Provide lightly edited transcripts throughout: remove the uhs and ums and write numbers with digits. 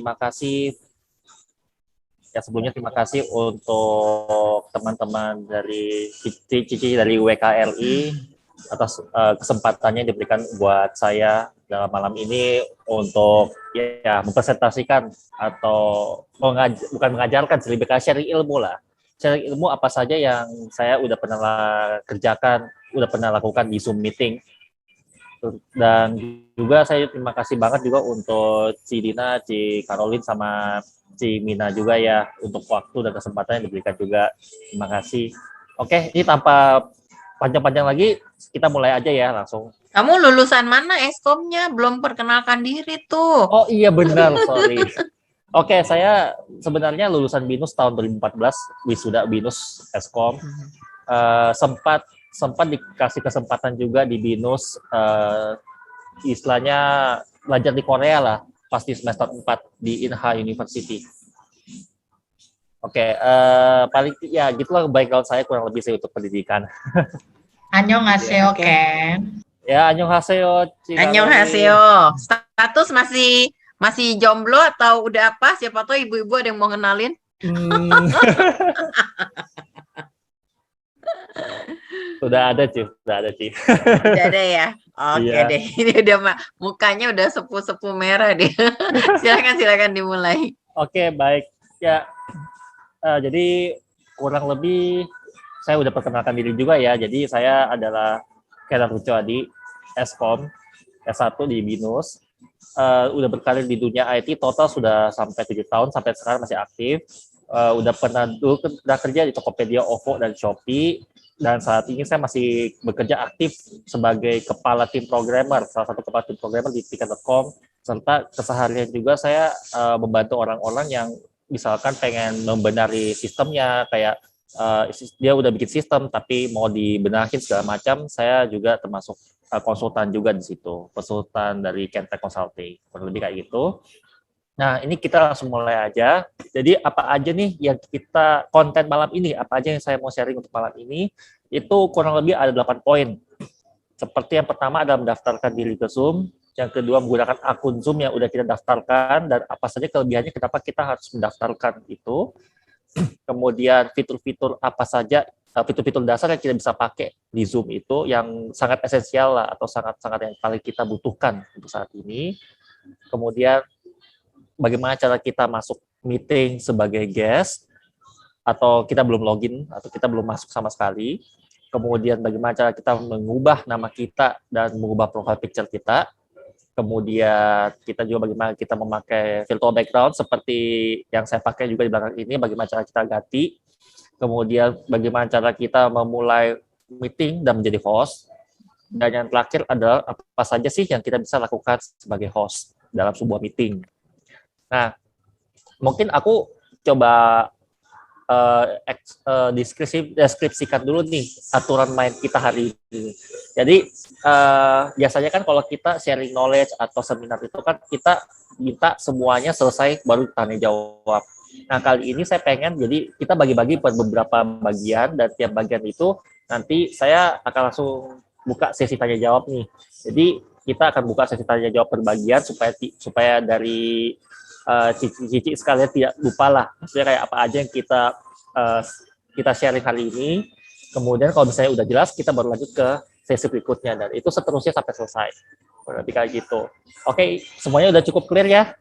terima kasih. Ya sebelumnya terima kasih untuk teman-teman dari Cici dari WKRI atas kesempatannya yang diberikan buat saya dalam malam ini untuk ya mempresentasikan atau bukan mengajarkan, lebih ke sharing ilmu lah. Sharing ilmu apa saja yang saya udah pernah kerjakan, udah pernah lakukan di Zoom meeting. Dan juga saya terima kasih banget juga untuk Ci Dina, Ci Caroline, sama Ci Mina juga ya untuk waktu dan kesempatan yang diberikan juga. Terima kasih. Oke, ini tanpa panjang-panjang lagi, kita mulai aja ya langsung. Kamu lulusan mana Eskomnya? Belum perkenalkan diri tuh. Oh iya benar, sorry. Oke, saya sebenarnya lulusan BINUS tahun 2014, wisuda BINUS Eskom. Sempat dikasih kesempatan juga di BINUS, istilahnya belajar di Korea lah, pasti semester 4 di Inha University. Oke, paling ya gitulah background saya kurang lebih sih untuk pendidikan. Annyeonghaseyo, Ken. Ya, annyeonghaseyo. Annyeonghaseyo. Status masih jomblo atau udah apa? Siapa tahu ibu-ibu ada yang mau kenalin. Sudah ada Ci. Udah ada ya. Oke deh. Ini udah mukanya udah sepuh-sepuh merah deh. Silakan dimulai. Oke, baik. Ya. Jadi kurang lebih saya udah perkenalkan diri juga ya. Jadi saya adalah Kenan Rucoadi, Eskom, S1 di BINUS. Udah berkarir di dunia IT total sudah sampai 7 tahun, sampai sekarang masih aktif. Udah kerja di Tokopedia, OVO, dan Shopee. Dan saat ini saya masih bekerja aktif sebagai kepala tim programmer, salah satu kepala tim programmer di Tiket.com, serta keseharian juga saya membantu orang-orang yang misalkan pengen membenahi sistemnya, kayak dia udah bikin sistem tapi mau dibenahin segala macam, saya juga termasuk konsultan juga di situ, konsultan dari Kentek Consulting, kurang lebih kayak gitu. Nah, ini kita langsung mulai aja. Jadi apa aja nih yang kita konten malam ini, apa aja yang saya mau sharing untuk malam ini, itu kurang lebih ada 8 poin. Seperti yang pertama adalah mendaftarkan diri ke Zoom, yang kedua menggunakan akun Zoom yang udah kita daftarkan, dan apa saja kelebihannya kenapa kita harus mendaftarkan itu. Kemudian fitur-fitur apa saja, fitur-fitur dasar yang kita bisa pakai di Zoom itu, yang sangat esensial lah, atau sangat-sangat yang paling kita butuhkan untuk saat ini. Kemudian bagaimana cara kita masuk meeting sebagai guest, atau kita belum login, atau kita belum masuk sama sekali. Kemudian bagaimana cara kita mengubah nama kita dan mengubah profile picture kita. Kemudian kita juga bagaimana kita memakai virtual background seperti yang saya pakai juga di belakang ini, bagaimana cara kita ganti. Kemudian bagaimana cara kita memulai meeting dan menjadi host. Dan yang terakhir adalah apa saja sih yang kita bisa lakukan sebagai host dalam sebuah meeting. Nah, mungkin aku coba deskripsikan dulu nih aturan main kita hari ini. Jadi biasanya kan kalau kita sharing knowledge atau seminar itu kan kita minta semuanya selesai baru tanya jawab. Nah, kali ini saya pengen jadi kita bagi-bagi per beberapa bagian, dan tiap bagian itu nanti saya akan langsung buka sesi tanya jawab nih. Jadi kita akan buka sesi tanya jawab per bagian supaya dari cici-cici sekalian tidak lupa lah, maksudnya kayak apa aja yang kita sharing hari ini. Kemudian kalau misalnya udah jelas, kita baru lanjut ke sesi berikutnya, dan itu seterusnya sampai selesai. Berarti kayak gitu. Oke, semuanya udah cukup clear ya?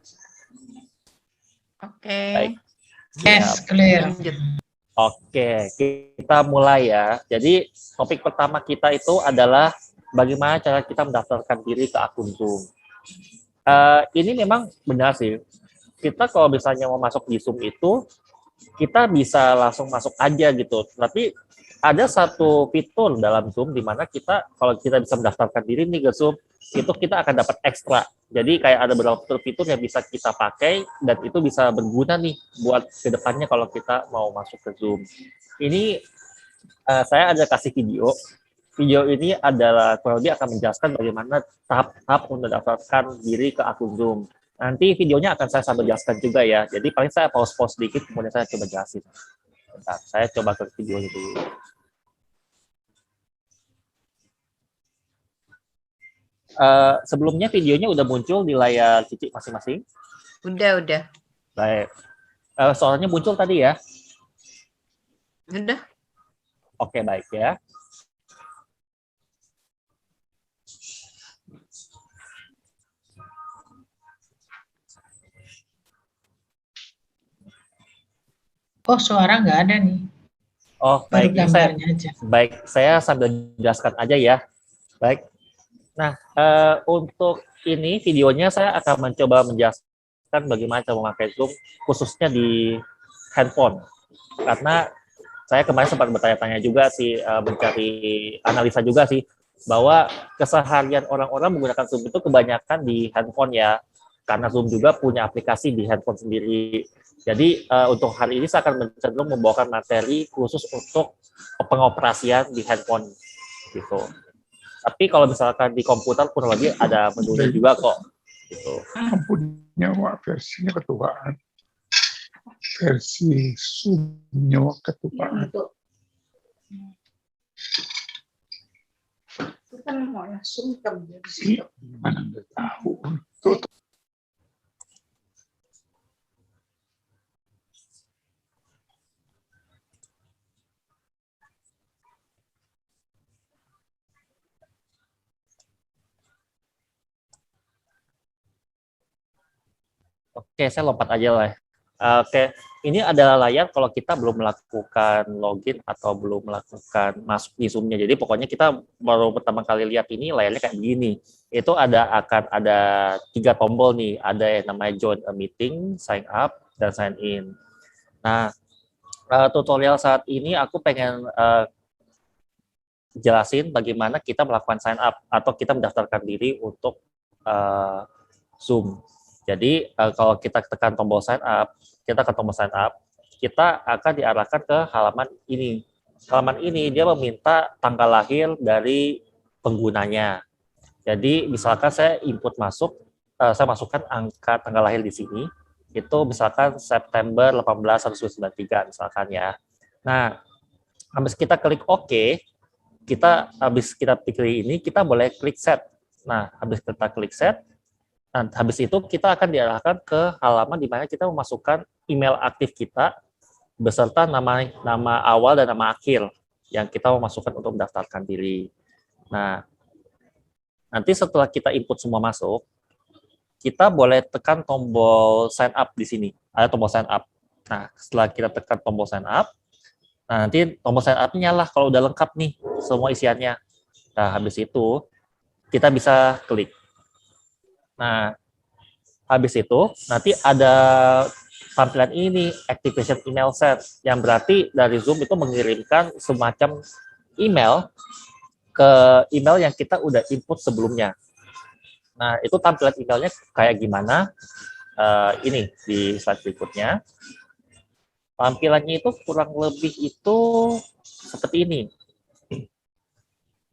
Oke. Baik. Yes, clear. Oke, kita mulai ya. Jadi topik pertama kita itu adalah bagaimana cara kita mendaftarkan diri ke akun Zoom. Ini memang benar sih. Kita kalau misalnya mau masuk di Zoom itu, kita bisa langsung masuk aja gitu. Tapi ada satu fitur dalam Zoom di mana kita, kalau kita bisa mendaftarkan diri nih ke Zoom, itu kita akan dapat ekstra. Jadi kayak ada beberapa fitur yang bisa kita pakai, dan itu bisa berguna nih buat kedepannya kalau kita mau masuk ke Zoom. Ini saya ada kasih video. Video ini adalah kurang lebih akan menjelaskan bagaimana tahap-tahap untuk mendaftarkan diri ke akun Zoom. Nanti videonya akan saya sambil jelaskan juga ya. Jadi paling saya pause sedikit, kemudian saya coba jelasin. Bentar, saya coba ke videonya dulu. Sebelumnya videonya udah muncul di layar Cici masing-masing. Udah. Baik. Suaranya muncul tadi ya? Udah. Oke, baik ya. Oh, suara nggak ada nih. Oh, Baru baik. Ini saya gambarnya aja. baik, saya sambil jelaskan aja ya. Baik. Nah, untuk ini videonya saya akan mencoba menjelaskan bagaimana cara memakai Zoom khususnya di handphone. Karena saya kemarin sempat bertanya-tanya juga sih, mencari analisa juga sih, bahwa keseharian orang-orang menggunakan Zoom itu kebanyakan di handphone ya. Karena Zoom juga punya aplikasi di handphone sendiri. Jadi untuk hari ini saya akan cenderung membawakan materi khusus untuk pengoperasian di handphone gitu. Tapi kalau misalkan di komputer kurang lebih ada menunya juga kok. Gitu. Punya versinya ketuaan. Versi Zoom-nya ketuaan. Itu kan mau langsung kerja di situ. Mana nggak tahu. Oke, saya lompat aja lah. Oke, ini adalah layar kalau kita belum melakukan login atau belum melakukan masuk di Zoom-nya. Jadi pokoknya kita baru pertama kali lihat ini layarnya kayak begini. Itu akan ada 3 tombol nih. Ada yang namanya join a meeting, sign up, dan sign in. Nah, tutorial saat ini aku pengen jelasin bagaimana kita melakukan sign up atau kita mendaftarkan diri untuk Zoom. Jadi kalau kita tekan tombol sign up, kita akan diarahkan ke halaman ini. Halaman ini dia meminta tanggal lahir dari penggunanya. Jadi misalkan saya input saya masukkan angka tanggal lahir di sini, itu misalkan September 18 1993 misalkan ya. Nah, habis kita klik OK, habis kita pilih ini, kita boleh klik set. Nah, habis kita klik set, nah, habis itu kita akan diarahkan ke halaman di mana kita memasukkan email aktif kita beserta nama awal dan nama akhir yang kita memasukkan untuk mendaftarkan diri. Nah, nanti setelah kita input semua masuk, kita boleh tekan tombol sign up di sini. Ada tombol sign up. Nah, setelah kita tekan tombol sign up, nah nanti tombol sign up-nya nyala kalau udah lengkap nih semua isiannya. Nah, habis itu kita bisa klik. Nah, habis itu nanti ada tampilan ini, activation email set, yang berarti dari Zoom itu mengirimkan semacam email ke email yang kita udah input sebelumnya. Nah, itu tampilan emailnya kayak gimana? Ini di slide berikutnya. Tampilannya itu kurang lebih itu seperti ini.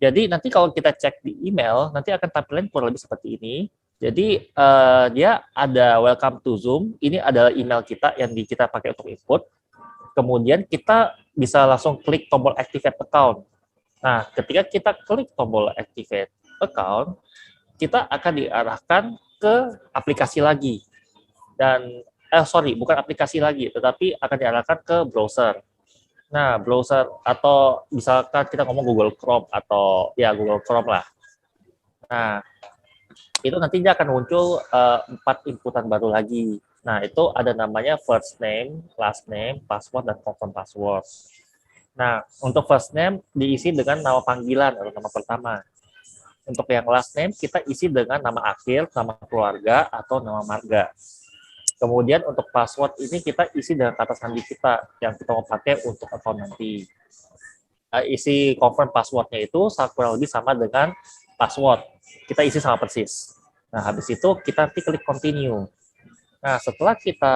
Jadi nanti kalau kita cek di email, nanti akan tampilan kurang lebih seperti ini. Jadi dia ada welcome to Zoom, ini adalah email kita yang kita pakai untuk input. Kemudian kita bisa langsung klik tombol activate account. Nah, ketika kita klik tombol activate account, kita akan diarahkan ke aplikasi lagi. Dan bukan aplikasi lagi, tetapi akan diarahkan ke browser. Nah, browser atau misalkan kita ngomong Google Chrome atau ya Google Chrome lah. Nah, itu nanti dia akan muncul 4 inputan baru lagi. Nah, itu ada namanya first name, last name, password, dan confirm password. Nah, untuk first name diisi dengan nama panggilan atau nama pertama. Untuk yang last name kita isi dengan nama akhir, nama keluarga, atau nama marga. Kemudian untuk password ini kita isi dengan kata sandi kita yang kita mau pakai untuk account nanti. Isi confirm password-nya itu kurang lebih sama dengan password. Kita isi sama persis. Nah, habis itu kita nanti klik continue. Nah, setelah kita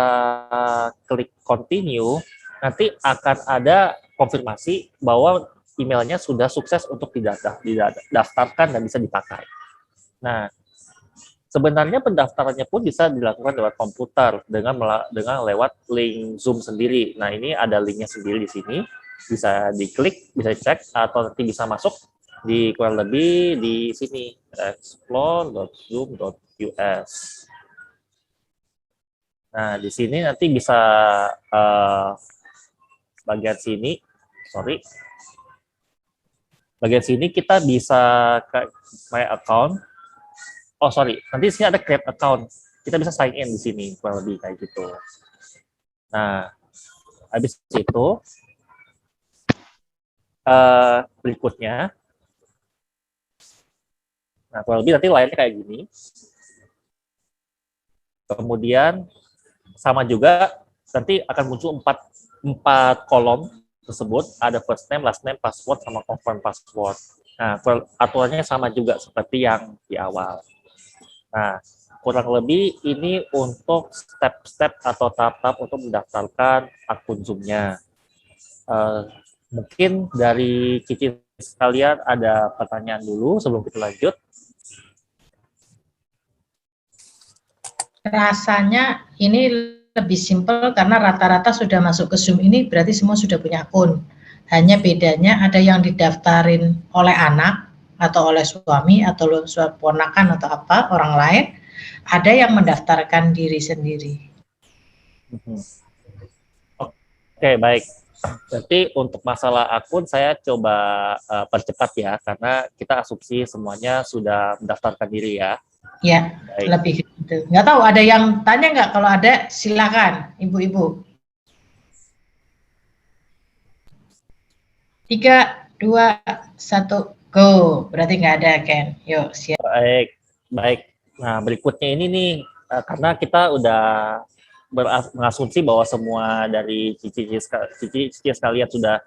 klik continue, nanti akan ada konfirmasi bahwa emailnya sudah sukses untuk didaftarkan dan bisa dipakai. Nah, sebenarnya pendaftarannya pun bisa dilakukan lewat komputer dengan lewat link Zoom sendiri. Nah, ini ada linknya sendiri di sini. Bisa diklik, bisa dicek, atau nanti bisa masuk di kurang lebih di sini explore.zoom.us. Nah, di sini nanti bisa bagian sini, sorry. Bagian sini kita bisa ke my account. Oh, sorry. Nanti di sini ada create account. Kita bisa sign in di sini, kurang lebih kayak gitu. Nah, habis itu berikutnya, nah kurang lebih nanti layarnya kayak gini. Kemudian sama juga nanti akan muncul empat kolom tersebut, ada first name, last name, password, sama confirm password. Nah, aturannya sama juga seperti yang di awal. Nah, kurang lebih ini untuk step-step atau tahap-tahap untuk mendaftarkan akun Zoom-nya. Mungkin dari Cici sekalian ada pertanyaan dulu sebelum kita lanjut. Rasanya ini lebih simpel karena rata-rata sudah masuk ke Zoom ini berarti semua sudah punya akun. Hanya bedanya ada yang didaftarin oleh anak atau oleh suami atau ponakan atau apa orang lain, ada yang mendaftarkan diri sendiri. Oke, baik. Berarti untuk masalah akun saya coba percepat ya, karena kita asumsi semuanya sudah mendaftarkan diri ya. Ya, Baik. lebih gitu. Nggak tahu ada yang tanya nggak? Kalau ada silakan, ibu-ibu. 3, 2, 1, go. Berarti nggak ada, Ken. Yuk, siap. Baik, baik. Nah, berikutnya ini nih, karena kita udah mengasumsi bahwa semua dari cici sekalian sudah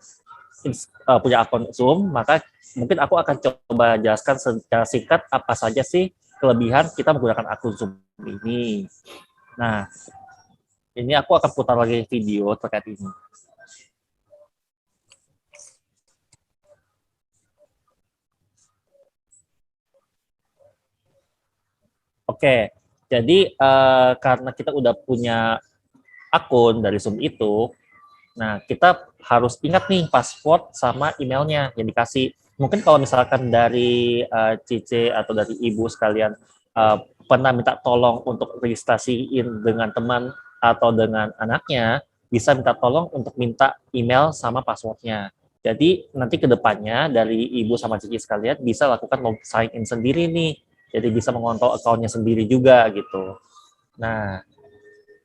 punya akun Zoom, maka mungkin aku akan coba jelaskan secara singkat apa saja sih kelebihan kita menggunakan akun Zoom ini. Nah, ini aku akan putar lagi video terkait ini. Oke, jadi karena kita udah punya akun dari Zoom itu, nah kita harus ingat nih password sama emailnya yang dikasih. Mungkin kalau misalkan dari Cice atau dari ibu sekalian pernah minta tolong untuk registrasiin dengan teman atau dengan anaknya, bisa minta tolong untuk minta email sama passwordnya. Jadi nanti ke depannya dari ibu sama Cici sekalian bisa lakukan sign in sendiri nih. Jadi bisa mengontrol akunnya sendiri juga gitu. Nah,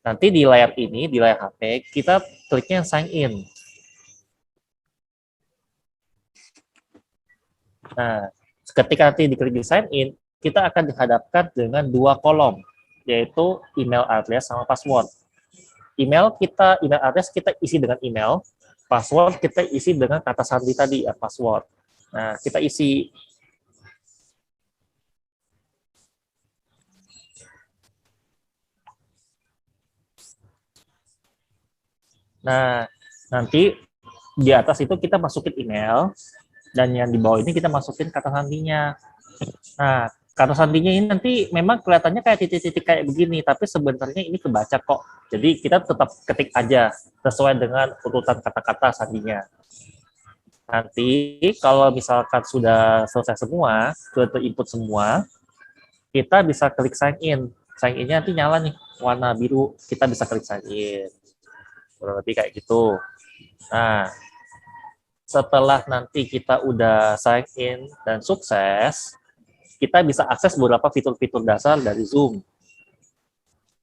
nanti di layar ini, di layar HP, kita kliknya sign in. Nah, ketika nanti diklik di sign in, kita akan dihadapkan dengan dua kolom, yaitu email address sama password. Email address kita isi dengan email, password kita isi dengan kata sandi tadi, ya, password. Nah, kita isi. Nah, nanti di atas itu kita masukin email, dan yang di bawah ini kita masukin kata sandinya. Nah, kata sandinya ini nanti memang kelihatannya kayak titik-titik kayak begini, tapi sebenarnya ini kebaca kok. Jadi kita tetap ketik aja sesuai dengan urutan kata-kata sandinya. Nanti kalau misalkan sudah selesai semua, sudah terinput semua, kita bisa klik sign in. Sign in-nya nanti nyala nih, warna biru. Kita bisa klik sign in. Kurang lebih kayak gitu. Nah, setelah nanti kita udah sign in dan sukses, kita bisa akses beberapa fitur-fitur dasar dari Zoom.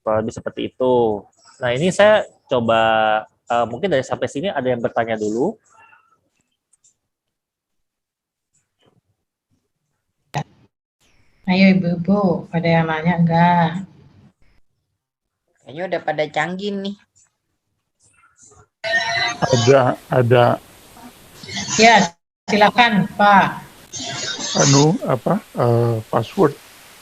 Kurang lebih seperti itu. Nah, ini saya coba, mungkin dari sampai sini ada yang bertanya dulu. Ayo ibu-ibu, ada yang nanya enggak? Kayaknya udah pada canggih nih. Ada Ya, silakan Pak. password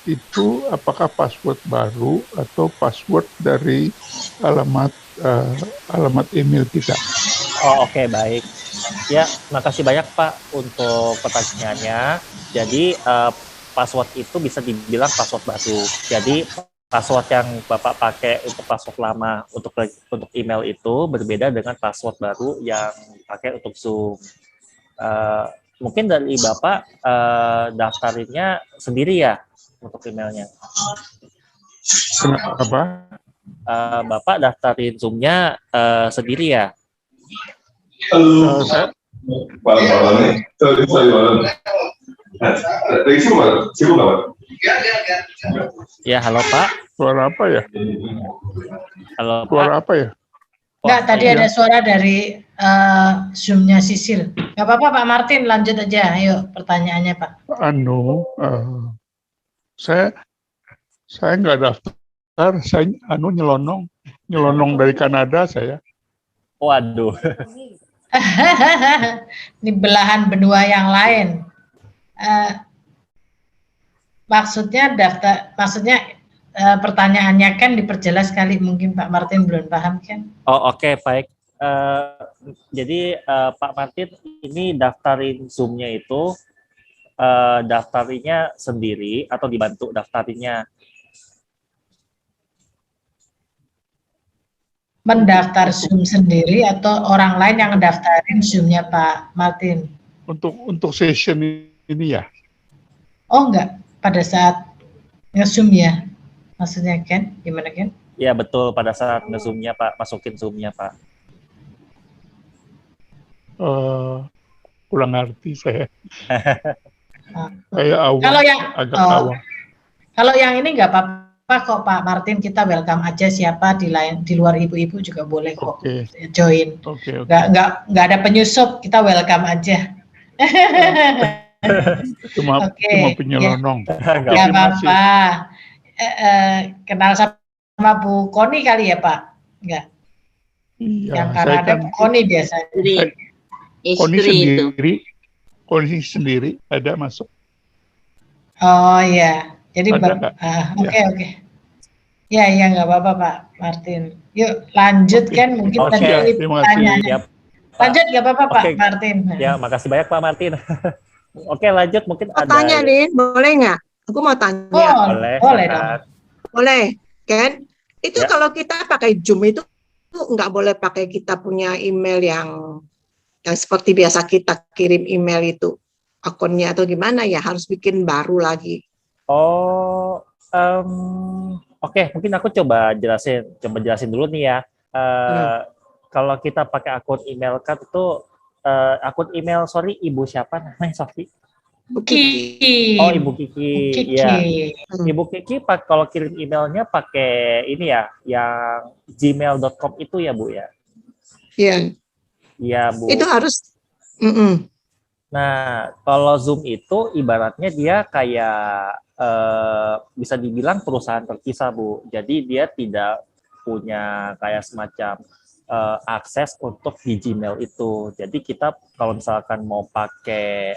itu apakah password baru atau password dari alamat email kita? Oh, oke, baik. Ya, makasih banyak Pak untuk pertanyaannya. Jadi, password itu bisa dibilang password baru. Jadi, password yang Bapak pakai untuk password lama untuk email itu berbeda dengan password baru yang dipakai untuk Zoom. Mungkin dari Bapak daftarinnya sendiri ya untuk emailnya. Kenapa? Bapak daftarin Zoom-nya sendiri ya? Saya Ya, halo Pak. suara apa ya? Halo Pak. Suara apa ya? Enggak, tadi iya. ada suara dari Zoom-nya Sisil. Nggak apa-apa Pak Martin, lanjut aja. Ayo pertanyaannya Pak. Saya nggak daftar, saya nyelonong dari Kanada saya. Waduh. Ini belahan benua yang lain. Maksudnya pertanyaannya kan diperjelas kali, mungkin Pak Martin belum paham kan? Oh, oke, baik. Jadi Pak Martin ini daftarin Zoom-nya itu daftarinya sendiri atau dibantu daftarinya? Mendaftar Zoom sendiri atau orang lain yang mendaftarin Zoom-nya Pak Martin? Untuk session ini ya? Oh enggak, pada saat nge-Zoom ya? Maksudnya Ken, gimana Ken? Ya betul, pada saat nge-Zoom-nya Pak, masukin Zoom-nya Pak. Kurang ngerti saya. Saya awam, Kalau yang agak awam. Kalau yang ini nggak apa-apa kok Pak Martin, kita welcome aja, siapa di luar ibu-ibu juga boleh kok join. Oke. Nggak ada penyusup, kita welcome aja. Cuma penyelonong. Nggak apa-apa. Kenal sama Bu Koni kali ya Pak? Nggak? Iya, Yang Kanada Bu Koni biasanya. Koni sendiri ada masuk. Oh iya, jadi Oke. Ya nggak apa-apa Pak Martin. Yuk lanjut kan, mungkin tadi pertanyaannya. Lanjut nggak apa-apa Pak Martin. Ya, makasih banyak Pak Martin. Oke, lanjut, mungkin ada. Tanya Lin, boleh nggak? Aku mau tanya. Boleh dong. Boleh, kan? Itu kalau kita pakai Zoom itu nggak boleh pakai kita punya email yang seperti biasa kita kirim email itu akunnya atau gimana ya, harus bikin baru lagi. Oh, oke, mungkin aku coba jelasin dulu nih ya. Kalau kita pakai akun email kan itu akun email, Ibu siapa namanya, Sofi? Bu Kiki. Oh, Ibu Kiki. Ya. Ibu Kiki kalau kirim emailnya pakai ini ya, yang gmail.com itu ya, Bu ya? Iya. Iya, Bu. Itu harus. Nah, kalau Zoom itu ibaratnya dia kayak bisa dibilang perusahaan terpisah, Bu. Jadi dia tidak punya kayak semacam akses untuk di Gmail itu. Jadi kita kalau misalkan mau pakai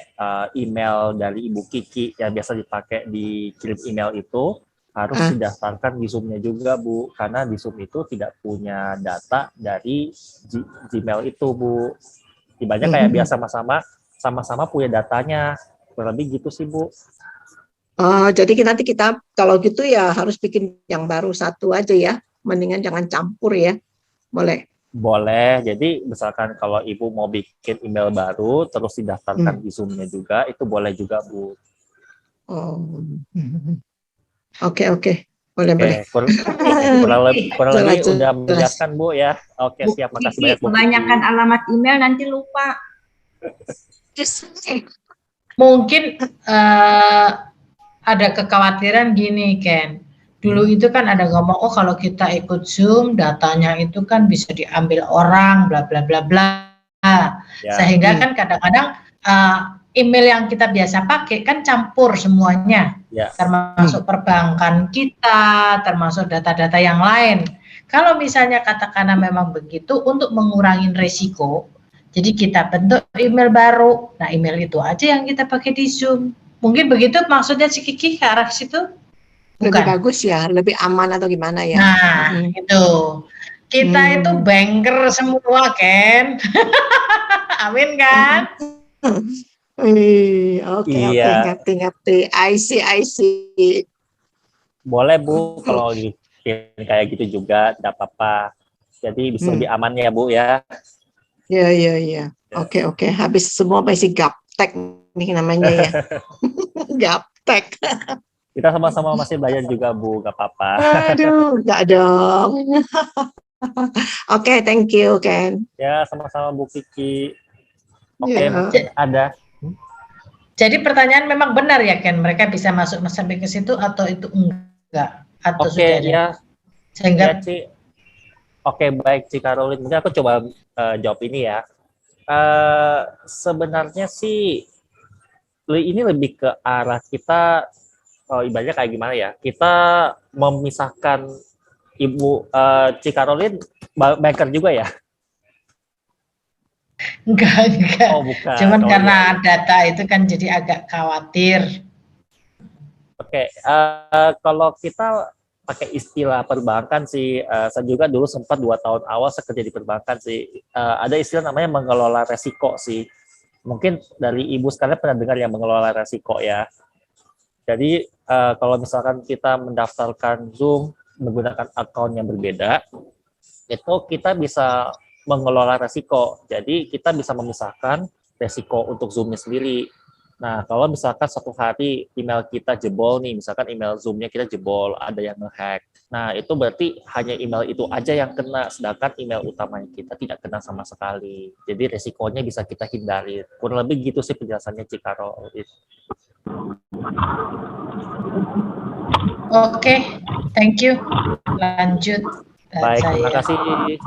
email dari Ibu Kiki yang biasa dipakai di kirim email itu, harus didaftarkan di Zoom-nya juga, Bu. Karena di Zoom itu tidak punya data dari Gmail itu, Bu. Ibaratnya kayak biasa sama-sama punya datanya. Kurang lebih gitu sih, Bu. Jadi nanti kita kalau gitu ya harus bikin yang baru satu aja ya. Mendingan jangan campur ya. Boleh? Boleh. Jadi misalkan kalau Ibu mau bikin email baru terus didaftarkan di Zoom-nya juga, itu boleh juga, Bu. Oke. Boleh. Kurang lebih udah menjelaskan, Bu ya. Oke, siap. Makasih banyak, Bu. Kebanyakan alamat email nanti lupa. Mungkin ada kekhawatiran gini, Ken. Dulu itu kan ada ngomong, kalau kita ikut Zoom, datanya itu kan bisa diambil orang, bla bla bla bla. Ya. Sehingga kan kadang-kadang email yang kita biasa pakai kan campur semuanya, termasuk perbankan kita, termasuk data-data yang lain. Kalau misalnya katakanlah memang begitu, untuk mengurangi resiko, jadi kita bentuk email baru. Nah, email itu aja yang kita pakai di Zoom. Mungkin begitu maksudnya si Kiki ke arah situ? Bukan. Lebih bagus ya, lebih aman atau gimana ya? Nah, itu. Kita itu banker semua, Ken. Amin kan? Oke, ngerti. I see. Boleh, Bu, kalau kayak gitu juga, tidak apa-apa. Jadi bisa lebih aman ya, Bu ya. Iya. Oke. Habis semua masih gaptek nih namanya ya. Gaptek. Kita sama-sama masih belajar juga, Bu, nggak apa-apa. Aduh, enggak dong. Oke, thank you, Ken. Ya, sama-sama Bu Kiki. Oke, Ya. mungkin ada. Jadi pertanyaan memang benar ya Ken, mereka bisa masuk sampai ke situ atau itu enggak? Atau Oke, sudah ada? ya, Sehingga ya, Ci. Oke, baik, Ci Caroline. Mungkin aku coba jawab ini ya. Sebenarnya sih ini lebih ke arah kita, ibaratnya kayak gimana ya? Kita memisahkan Ibu Ci Caroline banker juga ya? enggak. Oh, bukan. Cuman Oh, karena iya. data itu kan jadi agak khawatir. Oke, kalau kita pakai istilah perbankan sih, saya juga dulu sempat 2 tahun awal saya kerja di perbankan sih. Ada istilah namanya mengelola resiko sih. Mungkin dari Ibu sekalian pernah dengar yang mengelola resiko ya. Jadi kalau misalkan kita mendaftarkan Zoom menggunakan akun yang berbeda, itu kita bisa mengelola resiko. Jadi kita bisa memisahkan resiko untuk Zoom-nya sendiri. Nah, kalau misalkan satu hari email kita jebol nih, misalkan email Zoom-nya kita jebol, ada yang nge-hack. Nah, itu berarti hanya email itu aja yang kena, sedangkan email utamanya kita tidak kena sama sekali. Jadi resikonya bisa kita hindari. Kurang lebih gitu sih penjelasannya, Cikaro. Oke, thank you. Lanjut. Baik, terima kasih,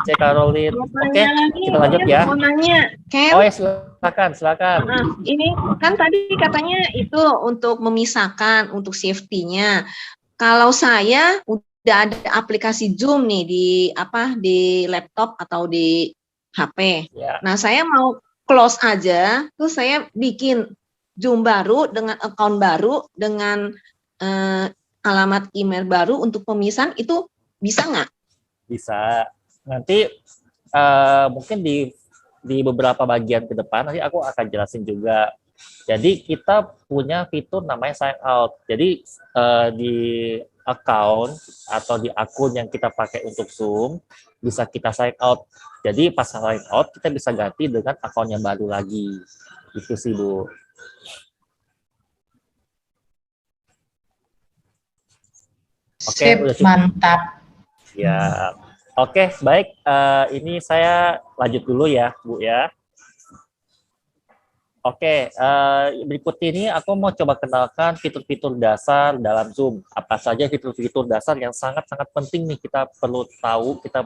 Cek Caroline. Oke, kita lanjut ya. Mau nanya, Ken, Oh ya, silakan. ini kan tadi katanya itu untuk memisahkan, untuk safety-nya. Kalau saya udah ada aplikasi Zoom nih di laptop atau di HP. Ya. Nah, saya mau close aja, terus saya bikin Zoom baru dengan account baru dengan alamat email baru untuk pemisahan, itu bisa nggak? Bisa. Nanti mungkin di beberapa bagian ke depan nanti aku akan jelasin juga. Jadi kita punya fitur namanya sign out. Jadi di account atau di akun yang kita pakai untuk Zoom bisa kita sign out. Jadi pas sign out kita bisa ganti dengan akun yang baru lagi. Itu sih, Bu. Oke, udah cukup. Mantap. Ya, oke, baik. Ini saya lanjut dulu ya, Bu ya. Oke, berikut ini aku mau coba kenalkan fitur-fitur dasar dalam Zoom. Apa saja fitur-fitur dasar yang sangat-sangat penting nih kita perlu tahu, kita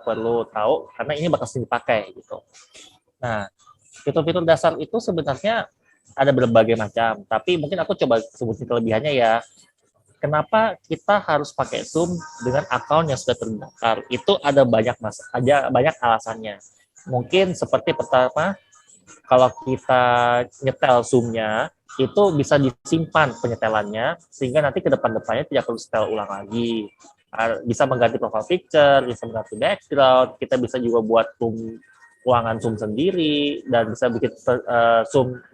perlu tahu karena ini bakal sering dipakai gitu. Nah, fitur-fitur dasar itu sebenarnya ada berbagai macam, tapi mungkin aku coba sebutin kelebihannya ya. Kenapa kita harus pakai Zoom dengan akun yang sudah terdaftar? Itu ada banyak alasannya. Mungkin seperti pertama, kalau kita nyetel Zoom-nya, itu bisa disimpan penyetelannya, sehingga nanti ke depan-depannya tidak perlu setel ulang lagi. Bisa mengganti profile picture, bisa mengganti background, kita bisa juga buat ruangan Zoom sendiri, dan bisa bikin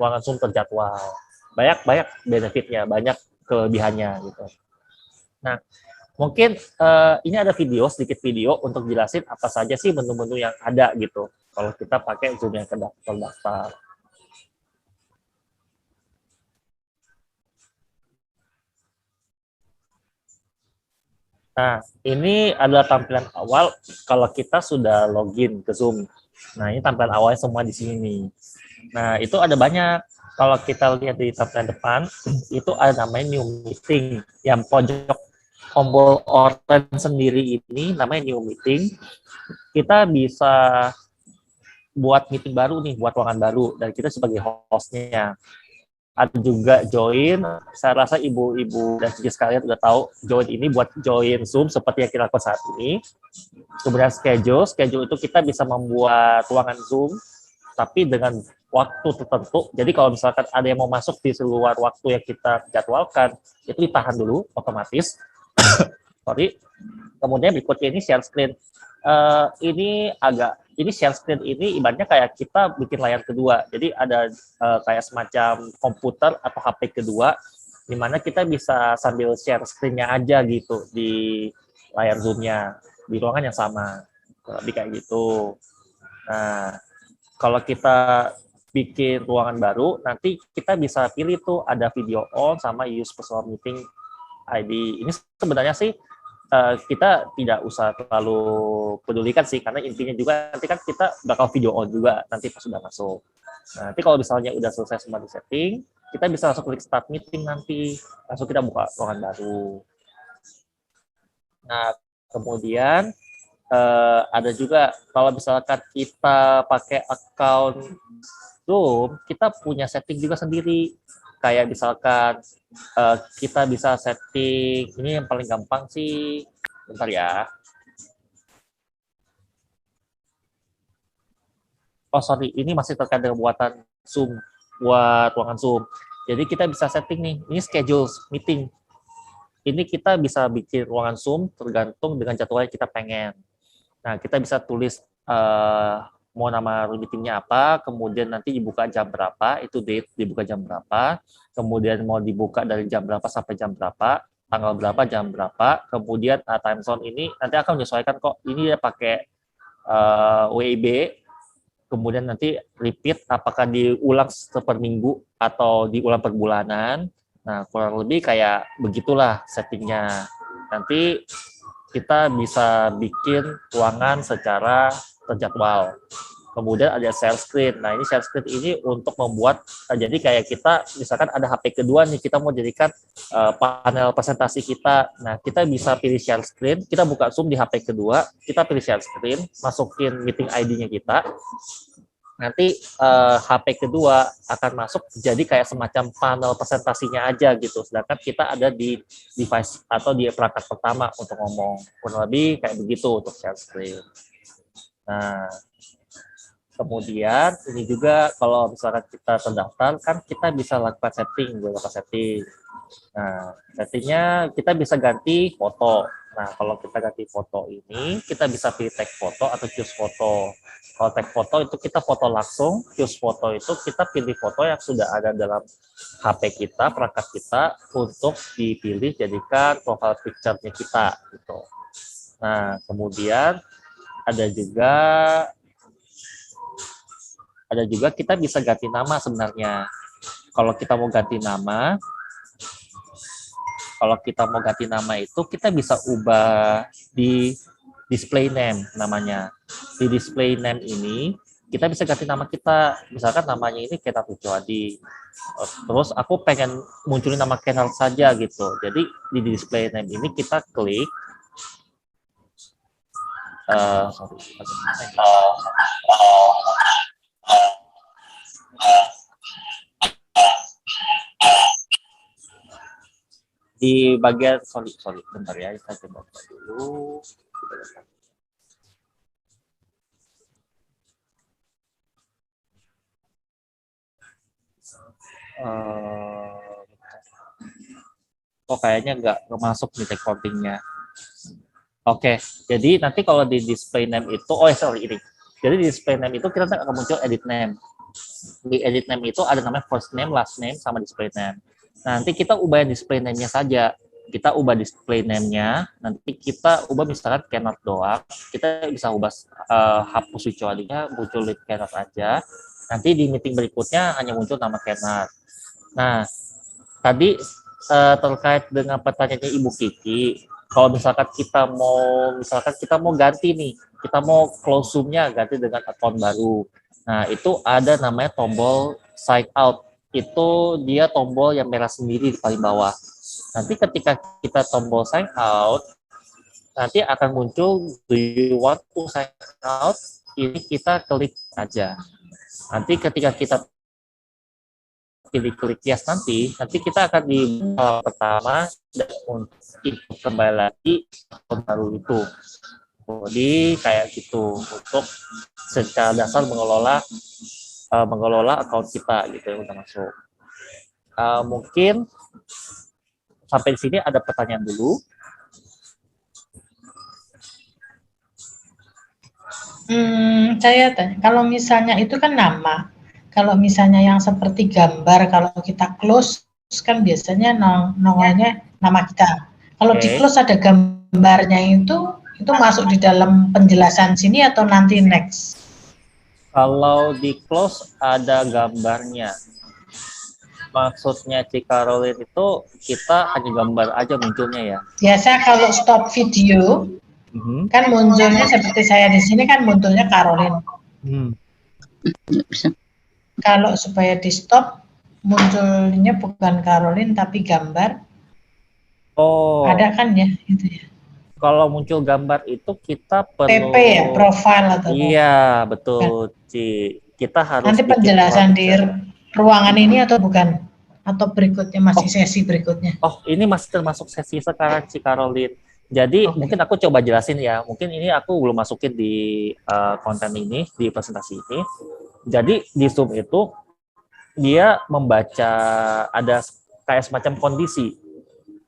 ruangan Zoom terjadwal. Banyak benefitnya, banyak kelebihannya gitu. Nah, mungkin ini ada sedikit video untuk jelasin apa saja sih menu-menu yang ada gitu kalau kita pakai Zoom yang terdaftar. Nah, ini adalah tampilan awal kalau kita sudah login ke Zoom. Nah, ini tampilan awalnya semua di sini nih. Nah, itu ada banyak. Kalau kita lihat di tampilan depan, itu ada namanya New Meeting. Yang pojok tombol oranye sendiri ini namanya New Meeting. Kita bisa buat meeting baru nih, buat ruangan baru, dan kita sebagai hostnya. Ada juga join, saya rasa ibu-ibu dan cici sekalian udah tahu join ini buat join Zoom seperti yang kita lakukan saat ini. Kemudian schedule itu kita bisa membuat ruangan Zoom, tapi dengan waktu tertentu. Jadi kalau misalkan ada yang mau masuk di luar waktu yang kita jadwalkan, itu ditahan dulu otomatis. Sorry. Kemudian berikutnya ini share screen. Ini share screen ini ibaratnya kayak kita bikin layar kedua. Jadi ada kayak semacam komputer atau HP kedua, di mana kita bisa sambil share screen-nya aja gitu di layar Zoom-nya, di ruangan yang sama. Lebih kayak gitu. Nah, kalau kita bikin ruangan baru, nanti kita bisa pilih tuh ada video on sama use personal meeting ID. Ini sebenarnya sih kita tidak usah terlalu pedulikan sih, karena intinya juga nanti kan kita bakal video on juga nanti pas sudah masuk. Nah, nanti kalau misalnya udah selesai semua di setting, kita bisa langsung klik start meeting nanti, langsung kita buka ruangan baru. Nah, kemudian ada juga kalau misalkan kita pakai account Zoom, kita punya setting juga sendiri. Kayak misalkan kita bisa setting, ini yang paling gampang sih, bentar ya. Oh sorry, ini masih terkait dengan buatan Zoom, buat ruangan Zoom. Jadi kita bisa setting nih, ini schedule meeting. Ini kita bisa bikin ruangan Zoom tergantung dengan jadwal yang kita pengen. Nah, kita bisa tulis mau nama meetingnya apa, kemudian nanti dibuka jam berapa, itu date dibuka jam berapa, kemudian mau dibuka dari jam berapa sampai jam berapa, tanggal berapa, jam berapa, kemudian time zone ini nanti akan menyesuaikan kok, ini dia pakai WIB, kemudian nanti repeat apakah diulang per minggu atau diulang per bulanan. Nah, kurang lebih kayak begitulah settingnya. Nanti kita bisa bikin ruangan secara terjadwal. Kemudian ada share screen. Nah, ini share screen ini untuk membuat, jadi kayak kita, misalkan ada HP kedua nih, kita mau jadikan panel presentasi kita. Nah, kita bisa pilih share screen, kita buka Zoom di HP kedua, kita pilih share screen, masukin meeting ID-nya kita. Nanti HP kedua akan masuk jadi kayak semacam panel presentasinya aja gitu. Sedangkan kita ada di device atau di perangkat pertama untuk ngomong. Kurang lebih kayak begitu untuk share screen. Nah, kemudian ini juga kalau misalkan kita terdaftar, kan kita bisa lakukan setting, beberapa setting. Nah, settingnya kita bisa ganti foto. Nah, kalau kita ganti foto ini, kita bisa pilih tag foto atau choose foto. Kalau tag foto itu kita foto langsung, choose foto itu kita pilih foto yang sudah ada dalam HP kita, perangkat kita, untuk dipilih jadikan profile picture-nya kita. Gitu. Nah, kemudian ada juga kita bisa ganti nama sebenarnya. Kalau kita mau ganti nama, itu kita bisa ubah di display name namanya. Di display name ini kita bisa ganti nama kita. Misalkan namanya ini Kennard Lucoadi. Terus aku pengen munculin nama Kennard saja gitu. Jadi di display name ini kita klik di bagian bentar ya, kita coba dulu. Kayaknya nggak masuk nih recordingnya. Oke, jadi nanti kalau di display name itu, ini. Jadi di display name itu kita akan muncul edit name. Di edit name itu ada namanya first name, last name, sama display name. Nanti kita ubah display name-nya saja. Kita ubah display name-nya, nanti kita ubah misalkan Kennard doang. Kita bisa ubah hapus Lucoadi-nya, muncul Kennard aja. Nanti di meeting berikutnya hanya muncul nama Kennard. Nah, tadi terkait dengan pertanyaannya Ibu Kiki, kalau misalkan kita mau ganti nih, kita mau close Zoom-nya ganti dengan account baru. Nah, itu ada namanya tombol sign out. Itu dia tombol yang merah sendiri di paling bawah. Nanti ketika kita tombol sign out, nanti akan muncul do you want to sign out? Ini kita klik aja. Nanti ketika kita pilih klik yes nanti kita akan di pertama dan untuk kembali lagi akun baru itu. Jadi kayak gitu untuk secara dasar mengelola akun kita gitu yang udah masuk. Mungkin sampai di sini ada pertanyaan dulu. Saya tanya, kalau misalnya itu kan nama, kalau misalnya yang seperti gambar, kalau kita close kan biasanya nongolnya nama kita. Kalau di close ada gambarnya itu masuk di dalam penjelasan sini atau nanti next? Kalau di close ada gambarnya. Maksudnya Ci Caroline itu kita hanya gambar aja munculnya ya. Biasa kalau stop video kan munculnya seperti saya di sini kan munculnya Caroline. Kalau supaya di stop munculnya bukan Caroline tapi gambar. Oh. Ada kan ya itu ya. Kalau muncul gambar itu kita perlu PP ya, profile atau iya, betul, Ci. Kita harus nanti penjelasan di ruangan ini atau bukan? Atau berikutnya masih sesi berikutnya? Oh, ini masih termasuk sesi sekarang, Ci Caroline. Jadi mungkin aku coba jelasin ya. Mungkin ini aku belum masukin di konten ini, di presentasi ini. Jadi di Zoom itu dia membaca ada kayak semacam kondisi.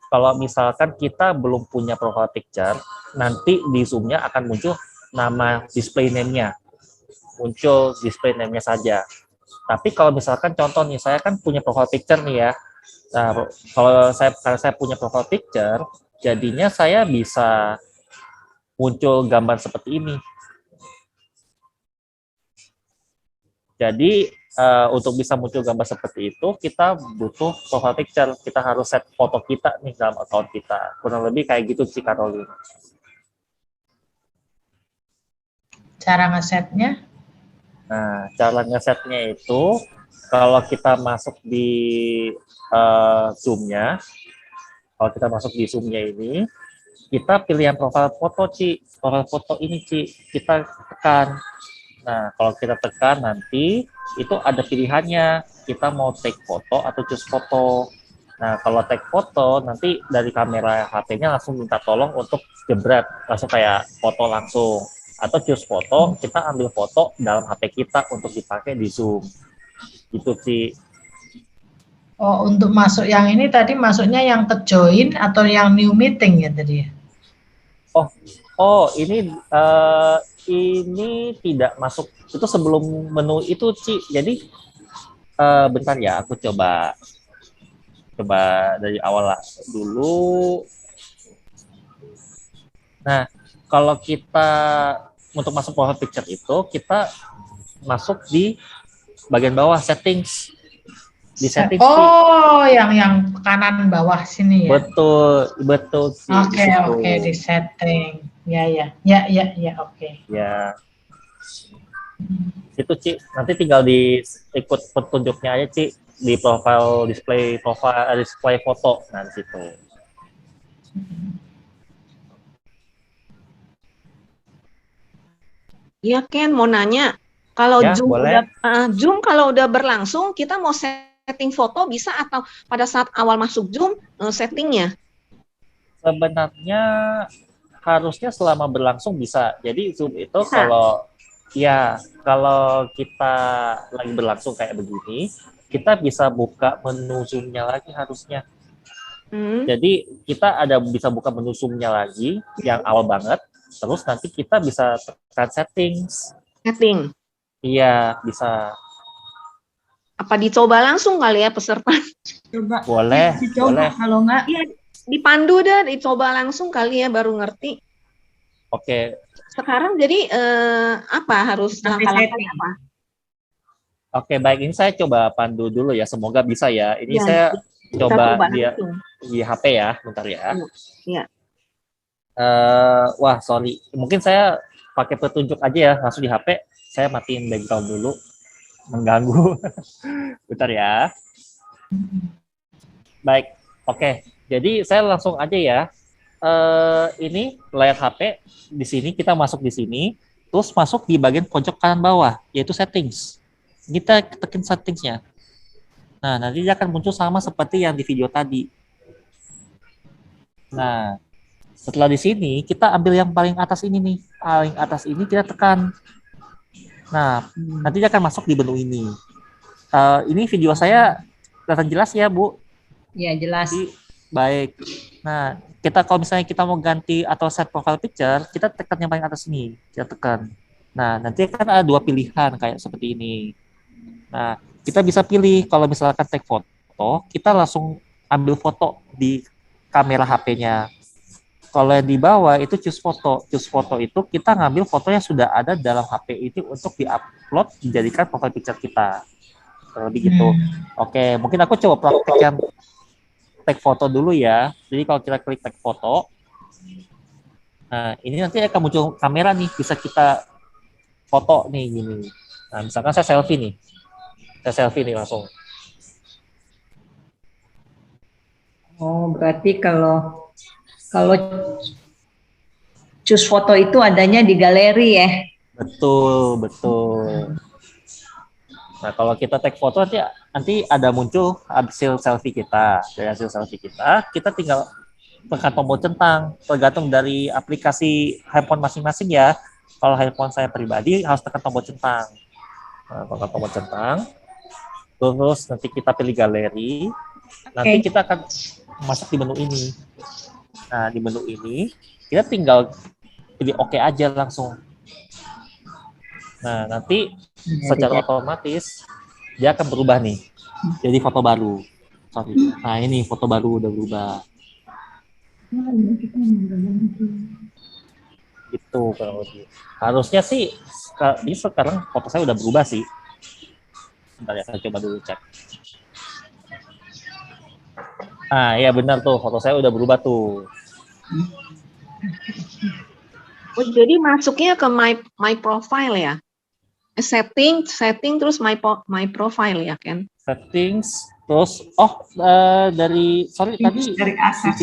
Kalau misalkan kita belum punya profile picture, nanti di Zoom-nya akan muncul nama display name-nya. Muncul display name-nya saja. Tapi kalau misalkan contoh nih, saya kan punya profile picture nih ya. Nah, karena saya punya profile picture, jadinya saya bisa muncul gambar seperti ini. Jadi untuk bisa muncul gambar seperti itu, kita butuh profile picture. Kita harus set foto kita nih dalam account kita. Kurang lebih kayak gitu sih, Caroline. Cara ngesetnya? Nah, cara ngesetnya itu, kalau kita masuk di Zoom-nya, ini, kita pilih yang profile foto, Ci. Profile foto ini, Ci. Kita tekan. Nah, kalau kita tekan nanti itu ada pilihannya. Kita mau take foto atau choose foto. Nah, kalau take foto nanti dari kamera HP-nya langsung minta tolong untuk jebret, langsung kayak foto langsung. Atau choose foto, kita ambil foto dalam HP kita untuk dipakai di Zoom. Gitu sih. Oh, untuk masuk yang ini tadi masuknya yang ke join atau yang new meeting ya tadi ya? Ini tidak masuk, itu sebelum menu itu, Ci. Jadi bentar ya, aku coba dari awal lah dulu. Nah, kalau kita untuk masuk profile picture itu, kita masuk di bagian bawah settings. Di settings. Oh, yang kanan bawah sini ya. Betul sih. Oke, di setting. Ya, oke. Ya. Itu, Ci. Nanti tinggal ikut petunjuknya aja, Ci, di display foto. Nah, di situ. Iya, Ken, mau nanya. Kalau ya, Zoom kalau udah berlangsung, kita mau setting foto bisa atau pada saat awal masuk Zoom settingnya? Sebenarnya harusnya selama berlangsung bisa. Jadi Zoom itu kalau kita lagi berlangsung kayak begini, kita bisa buka menu Zoom-nya lagi harusnya. Jadi kita bisa buka menu Zoom-nya lagi yang awal banget. Terus nanti kita bisa tekan settings. Setting. Iya, bisa. Apa dicoba langsung kali ya peserta? Coba. Boleh. Kalau enggak, ya dipandu deh, dicoba langsung kali ya baru ngerti. Oke. Sekarang jadi apa harus langkah-langkahnya apa? Oke, baik. Ini saya coba pandu dulu ya. Semoga bisa ya. Ini saya coba di HP ya, bentar ya. Iya. Wah, sorry. Mungkin saya pakai petunjuk aja ya, langsung di HP. Saya matiin background dulu. Mengganggu. Bentar ya. Baik. Oke. Jadi saya langsung aja ya. Ini layar HP di sini, kita masuk di sini, terus masuk di bagian pojok kanan bawah, yaitu settings. Kita tekan settingsnya. Nah, nanti dia akan muncul sama seperti yang di video tadi. Nah, setelah di sini kita ambil yang paling atas ini nih, paling atas ini kita tekan. Nah, nanti dia akan masuk di menu ini. Ini video saya kelihatan jelas ya, Bu? Ya, jelas. Baik. Nah, kalau misalnya kita mau ganti atau set profile picture, kita tekan yang paling atas ini, kita tekan. Nah, nanti kan ada dua pilihan kayak seperti ini. Nah, kita bisa pilih kalau misalkan take foto, kita langsung ambil foto di kamera HP-nya. Kalau yang di bawah itu choose foto. Choose foto itu kita ngambil foto yang sudah ada dalam HP itu untuk diupload, dijadikan profile picture kita. Lebih gitu. Oke, mungkin aku coba praktek yang tag foto dulu ya. Jadi kalau kita klik tag foto, nah ini nanti akan muncul kamera nih, bisa kita foto nih gini. Nah, misalkan saya selfie nih. Saya selfie nih langsung. Oh, berarti kalau choose foto itu adanya di galeri ya? Betul, betul. Nah, kalau kita tag foto nanti ada muncul hasil selfie kita. Dari hasil selfie kita tinggal tekan tombol centang. Tergantung dari aplikasi handphone masing-masing ya. Kalau handphone saya pribadi harus tekan tombol centang. Nah, tekan tombol centang. Terus nanti kita pilih galeri. Nanti kita akan masuk di menu ini. Nah, di menu ini kita tinggal pilih oke aja langsung. Nah, nanti secara otomatis dia akan berubah nih. Jadi foto baru. Sorry. Nah, ini foto baru udah berubah. Gitu kalau lebih. Harusnya sih ini sekarang foto saya udah berubah sih. Bentar ya, saya coba dulu cek. Ah, iya benar tuh, foto saya udah berubah tuh. Oh, jadi masuknya ke my profile ya? Setting terus my profile ya, Ken? Settings, terus dari tadi Dari atas.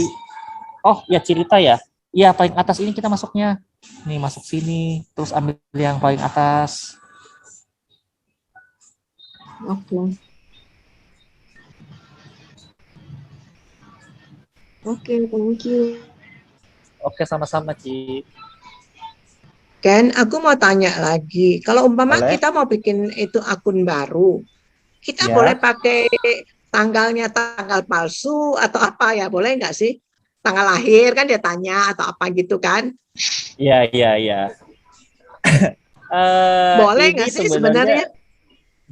oh ya cerita ya. Iya paling atas ini kita masuknya. Nih masuk sini, terus ambil yang paling atas. Oke. Oke, thank you. Oke, sama-sama, Ci. Ken, aku mau tanya lagi. Kalau umpama Boleh. kita mau bikin itu akun baru, kita Ya. boleh pakai tanggal palsu atau apa ya? Boleh nggak sih? Tanggal lahir kan dia tanya atau apa gitu kan? Iya. Boleh Ini nggak sih sebenarnya?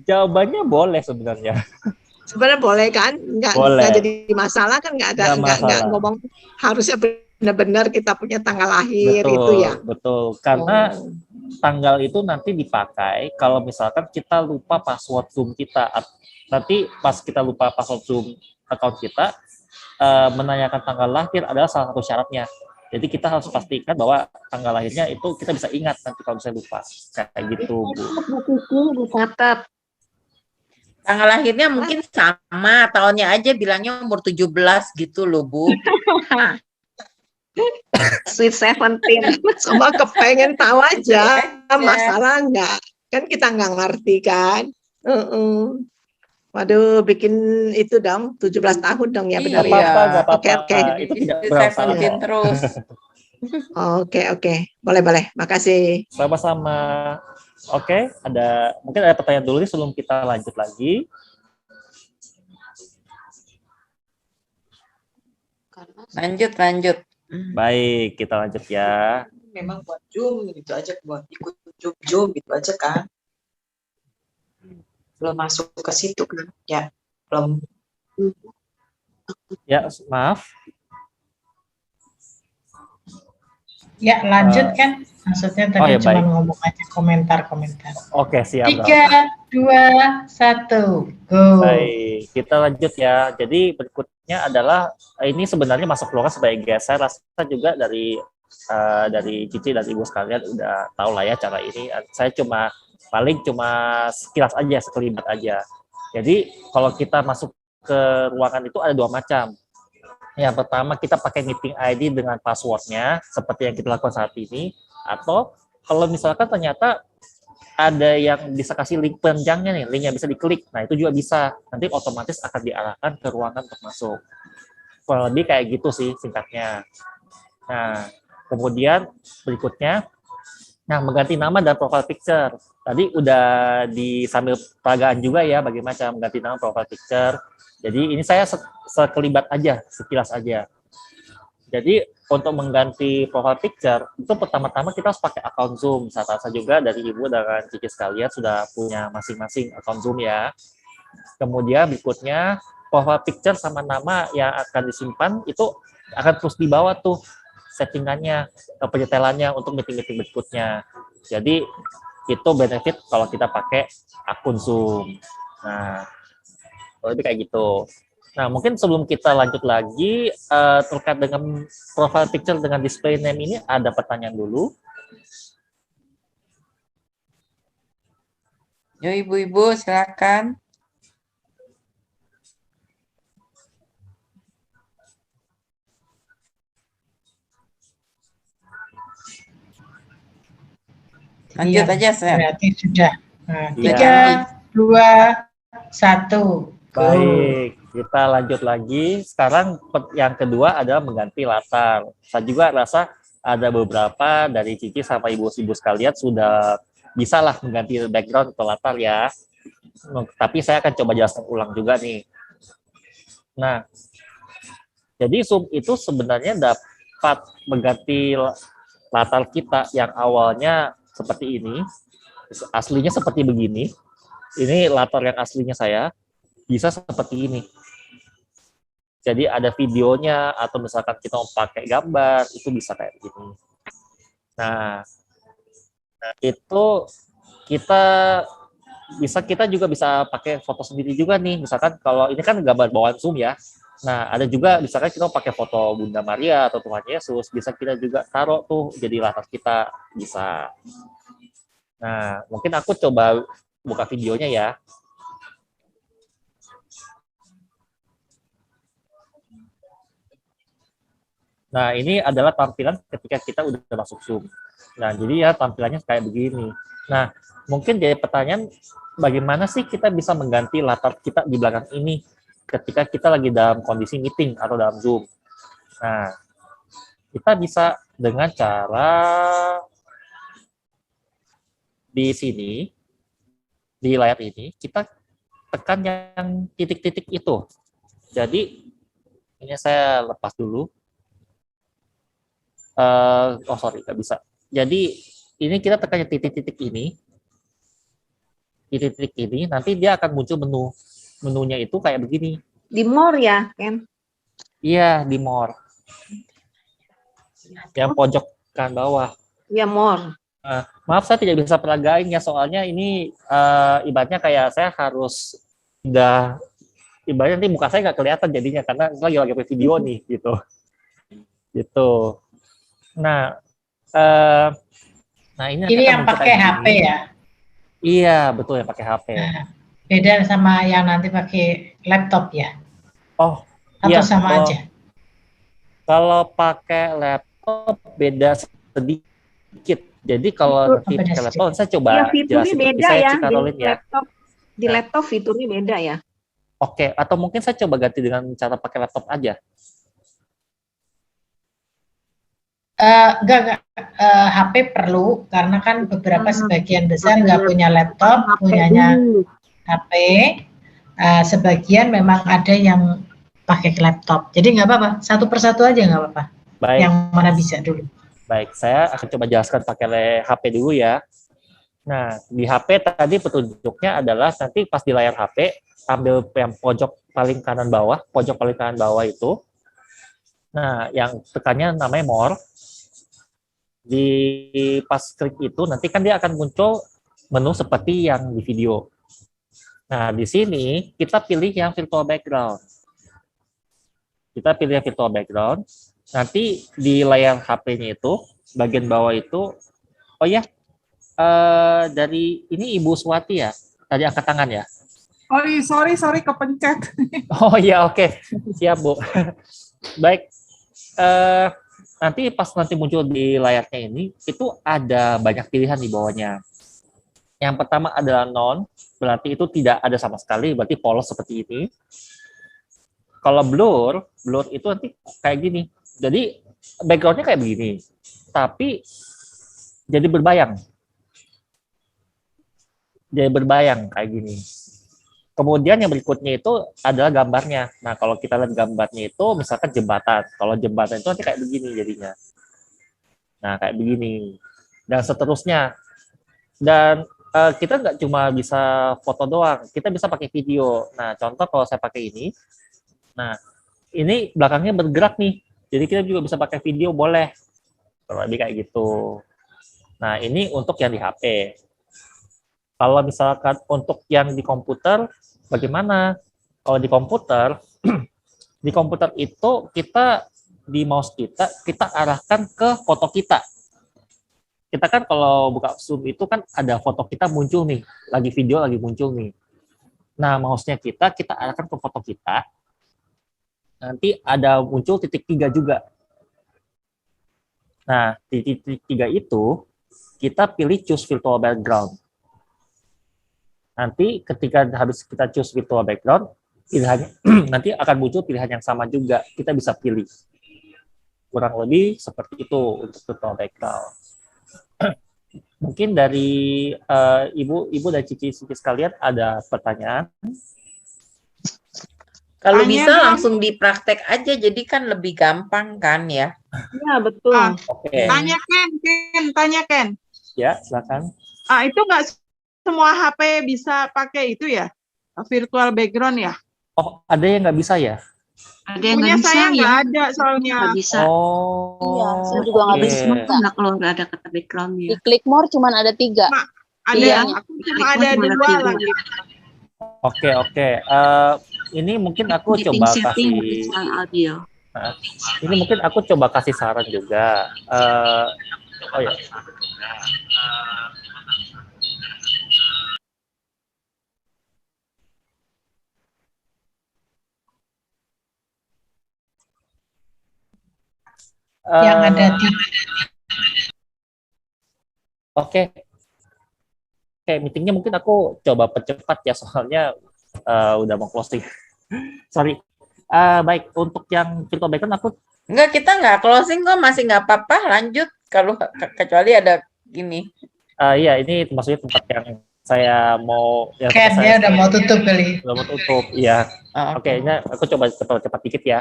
Jawabannya boleh sebenarnya. Sebenarnya boleh kan? Nggak Boleh. jadi masalah kan? Nggak masalah. ngomong harusnya benar-benar kita punya tanggal lahir Betul, itu ya. betul. Karena tanggal itu nanti dipakai kalau misalkan kita lupa password Zoom kita. Nanti pas kita lupa password Zoom account kita, menanyakan tanggal lahir adalah salah satu syaratnya. Jadi kita harus pastikan bahwa tanggal lahirnya itu kita bisa ingat nanti kalau misalnya lupa. Kayak gitu, Bu. Dicatat. Tanggal lahirnya mungkin sama, tahunnya aja bilangnya umur 17 gitu loh, Bu. Sweet 17. Cuma kepengen tahu aja, masalah nggak? Kan kita nggak ngerti kan? Waduh, bikin itu dong, 17 tahun dong ya benar Iya. ya? Nggak apa-apa. Oke. Itu tidak Jadi bermasalah. 17 terus. Oke. Boleh. Makasih. Sama-sama. Oke, mungkin ada pertanyaan dulu nih sebelum kita lanjut lagi. Lanjut. Hmm. Baik, kita lanjut ya. Memang buat Zoom gitu aja, buat ikut Zoom gitu aja kan. Belum masuk ke situ kan. Ya, belum. Ya, maaf. Ya, lanjut kan? Maksudnya tadi ya, cuma baik. ngomong aja komentar. Oke, siap. 3, 2, 1, go. Baik, kita lanjut ya. Jadi berikutnya adalah ini sebenarnya masuk keluar sebagai guest. Saya rasa juga dari Cici dan Ibu sekalian udah tahu lah ya cara ini. Saya cuma sekilas aja, sekelibat aja. Jadi kalau kita masuk ke ruangan itu ada dua macam. Yang pertama kita pakai meeting ID dengan passwordnya seperti yang kita lakukan saat ini, atau kalau misalkan ternyata ada yang bisa kasih link penunjangnya nih, linknya bisa diklik, nah itu juga bisa, nanti otomatis akan diarahkan ke ruangan untuk masuk. Kurang lebih kayak gitu sih singkatnya. Nah kemudian berikutnya, mengganti nama dan profile picture. Tadi udah sambil peragaan juga ya bagaimana cara mengganti nama profile picture. Jadi ini saya sekelibat aja, sekilas aja. Jadi untuk mengganti profile picture, itu pertama-tama kita harus pakai akun Zoom. Saya rasa juga dari Ibu dan Cici sekalian sudah punya masing-masing akun Zoom ya. Kemudian berikutnya, profile picture sama nama yang akan disimpan itu akan terus dibawa tuh settingannya, penyetelannya untuk meeting-meeting berikutnya. Jadi itu benefit kalau kita pakai akun Zoom. Nah, lebih kayak gitu. Nah, mungkin sebelum kita lanjut lagi terkait dengan profile picture dengan display name ini, ada pertanyaan dulu. Yo, ibu-ibu, silakan. Lanjut Iya, aja, saya. berarti sudah. Nah, Iya. 3, 2, 1. Baik, kita lanjut lagi. Sekarang yang kedua adalah mengganti latar. Saya juga rasa ada beberapa dari Cici sama ibu-ibu sekalian sudah bisa lah mengganti background atau latar ya. Tapi saya akan coba jelaskan ulang juga nih. Nah, jadi Zoom itu sebenarnya dapat mengganti latar kita yang awalnya seperti ini, aslinya seperti begini. Ini latar yang aslinya saya. Bisa seperti ini. Jadi ada videonya atau misalkan kita mau pakai gambar, itu bisa kayak gini. Nah, itu kita juga bisa pakai foto sendiri juga nih. Misalkan kalau ini kan gambar bawaan Zoom ya. Nah, ada juga misalkan kita mau pakai foto Bunda Maria atau Tuhan Yesus, bisa kita juga taruh tuh jadi latar kita, bisa. Nah, mungkin aku coba buka videonya ya. Nah, ini adalah tampilan ketika kita udah masuk Zoom. Nah, jadi ya tampilannya kayak begini. Nah, mungkin jadi pertanyaan, bagaimana sih kita bisa mengganti latar kita di belakang ini ketika kita lagi dalam kondisi meeting atau dalam Zoom? Nah, kita bisa dengan cara di sini, di layar ini, kita tekan yang titik-titik itu. Jadi, ini saya lepas dulu. Sorry, nggak bisa. Jadi ini kita tekan titik-titik ini, titik-titik ini, nanti dia akan muncul menunya itu kayak begini. Di more ya, Ken? Iya, di more. Yang pojok kanan bawah. Iya, more. Maaf, saya tidak bisa peragain ya, soalnya ini ibaratnya kayak saya harus ibaratnya nanti muka saya nggak kelihatan jadinya karena lagi video nih gitu. Gitu. Nah, ini yang pakai HP ya? Iya, betul, yang pakai HP. Nah, beda sama yang nanti pakai laptop ya? Oh, atau iya, sama aja? Kalau pakai laptop beda sedikit. Jadi kalau nanti pakai laptop, saya coba ya, fiturnya beda ya, di Nah. laptop fiturnya beda ya. Oke, atau mungkin saya coba ganti dengan cara pakai laptop aja. Enggak, HP perlu karena kan beberapa sebagian besar nggak punya laptop, punyanya HP. Sebagian memang ada yang pakai laptop. Jadi nggak apa-apa, satu persatu aja nggak apa-apa. Baik. Yang mana bisa dulu. Baik, saya akan coba jelaskan pakai HP dulu ya. Nah, di HP tadi petunjuknya adalah nanti pas di layar HP, ambil yang pojok paling kanan bawah itu. Nah, yang tekannya namanya more. Di pas klik itu nanti kan dia akan muncul menu seperti yang di video. Nah, di sini kita pilih yang virtual background. Kita pilih yang virtual background. Nanti di layar HP-nya itu bagian bawah itu, oh ya, dari ini Ibu Swati ya, tadi angkat tangan ya. Oh iya, sorry kepencet. Oh iya, oke. Siap, Bu. Baik. Nanti pas muncul di layarnya ini, itu ada banyak pilihan di bawahnya. Yang pertama adalah none, berarti itu tidak ada sama sekali, berarti polos seperti ini. Kalau blur itu nanti kayak gini. Jadi background-nya kayak begini, tapi jadi berbayang. Jadi berbayang kayak gini. Kemudian yang berikutnya itu adalah gambarnya. Nah, kalau kita lihat gambarnya itu misalkan jembatan. Kalau jembatan itu nanti kayak begini jadinya. Nah, kayak begini. Dan seterusnya. Dan kita nggak cuma bisa foto doang. Kita bisa pakai video. Nah, contoh kalau saya pakai ini. Nah, ini belakangnya bergerak nih. Jadi kita juga bisa pakai video, boleh. Kurang lebih kayak gitu. Nah, ini untuk yang di HP. Kalau misalkan untuk yang di komputer, bagaimana? Kalau di komputer, di komputer itu kita di mouse kita arahkan ke foto kita. Kita kan kalau buka Zoom itu kan ada foto kita muncul nih, lagi video lagi muncul nih. Nah, mouse-nya kita arahkan ke foto kita. Nanti ada muncul titik 3 juga. Nah, di titik 3 itu kita pilih choose virtual background. Nanti ketika habis kita choose virtual background, pilihannya nanti akan muncul pilihan yang sama juga. Kita bisa pilih. Kurang lebih seperti itu untuk virtual background. Mungkin dari Ibu dan Cici sekalian ada pertanyaan? Kalau Tanya bisa dong. langsung dipraktek aja, jadi kan lebih gampang kan ya. Iya, betul. Oke. Tanya Ken. Ya, silakan. Itu nggak semua HP bisa pakai itu ya? Virtual background ya? Oh, ada yang nggak bisa ya? Ada yang Punya nggak bisa saya ya? nggak ada soalnya. Nggak bisa. Oh. Iya, saya juga nggak oke. bisa. Nggak kalau nggak ada kata backgroundnya. Di Clickmore cuma ada 3. Ada, Iya. aku cuma ada Cuma 2 ada lagi. Oke. Ini mungkin aku coba Setting kasih. soal audio. Nah, ini mungkin aku coba kasih saran juga. Oh ya. Yang ada di Oke, meetingnya mungkin aku coba percepat ya, soalnya udah mau closing. Sorry. Baik, untuk yang virtual background aku Enggak, kita nggak closing kok, masih nggak apa-apa, lanjut. Kalau kecuali ada gini. iya, ini maksudnya tempat yang saya mau yang Ken tempat ya saya udah mau tutup kali. udah mau tutup. Iya. Oke, ini aku coba cepat dikit ya.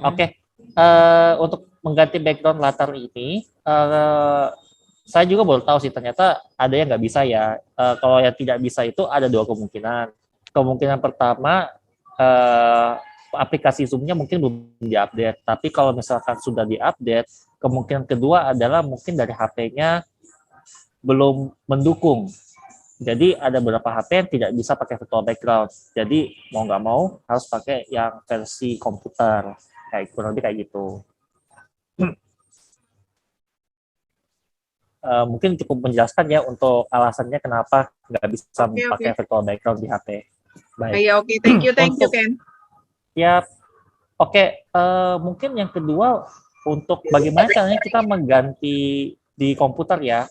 Oke. Untuk mengganti background latar ini, saya juga baru tahu sih ternyata ada yang nggak bisa ya. Kalau yang tidak bisa itu ada 2 kemungkinan. Kemungkinan pertama, aplikasi Zoom-nya mungkin belum diupdate. Tapi kalau misalkan sudah diupdate, kemungkinan kedua adalah mungkin dari HP-nya belum mendukung. Jadi ada beberapa HP yang tidak bisa pakai virtual background. Jadi mau nggak mau harus pakai yang versi komputer. Kayak kurang lebih kayak gitu. Mungkin cukup menjelaskan ya untuk alasannya kenapa nggak bisa pakai virtual background di HP. Baik. Iya, oke. Thank you, Ken. Ya, oke. Mungkin yang kedua untuk bagaimana caranya kita mengganti di komputer ya.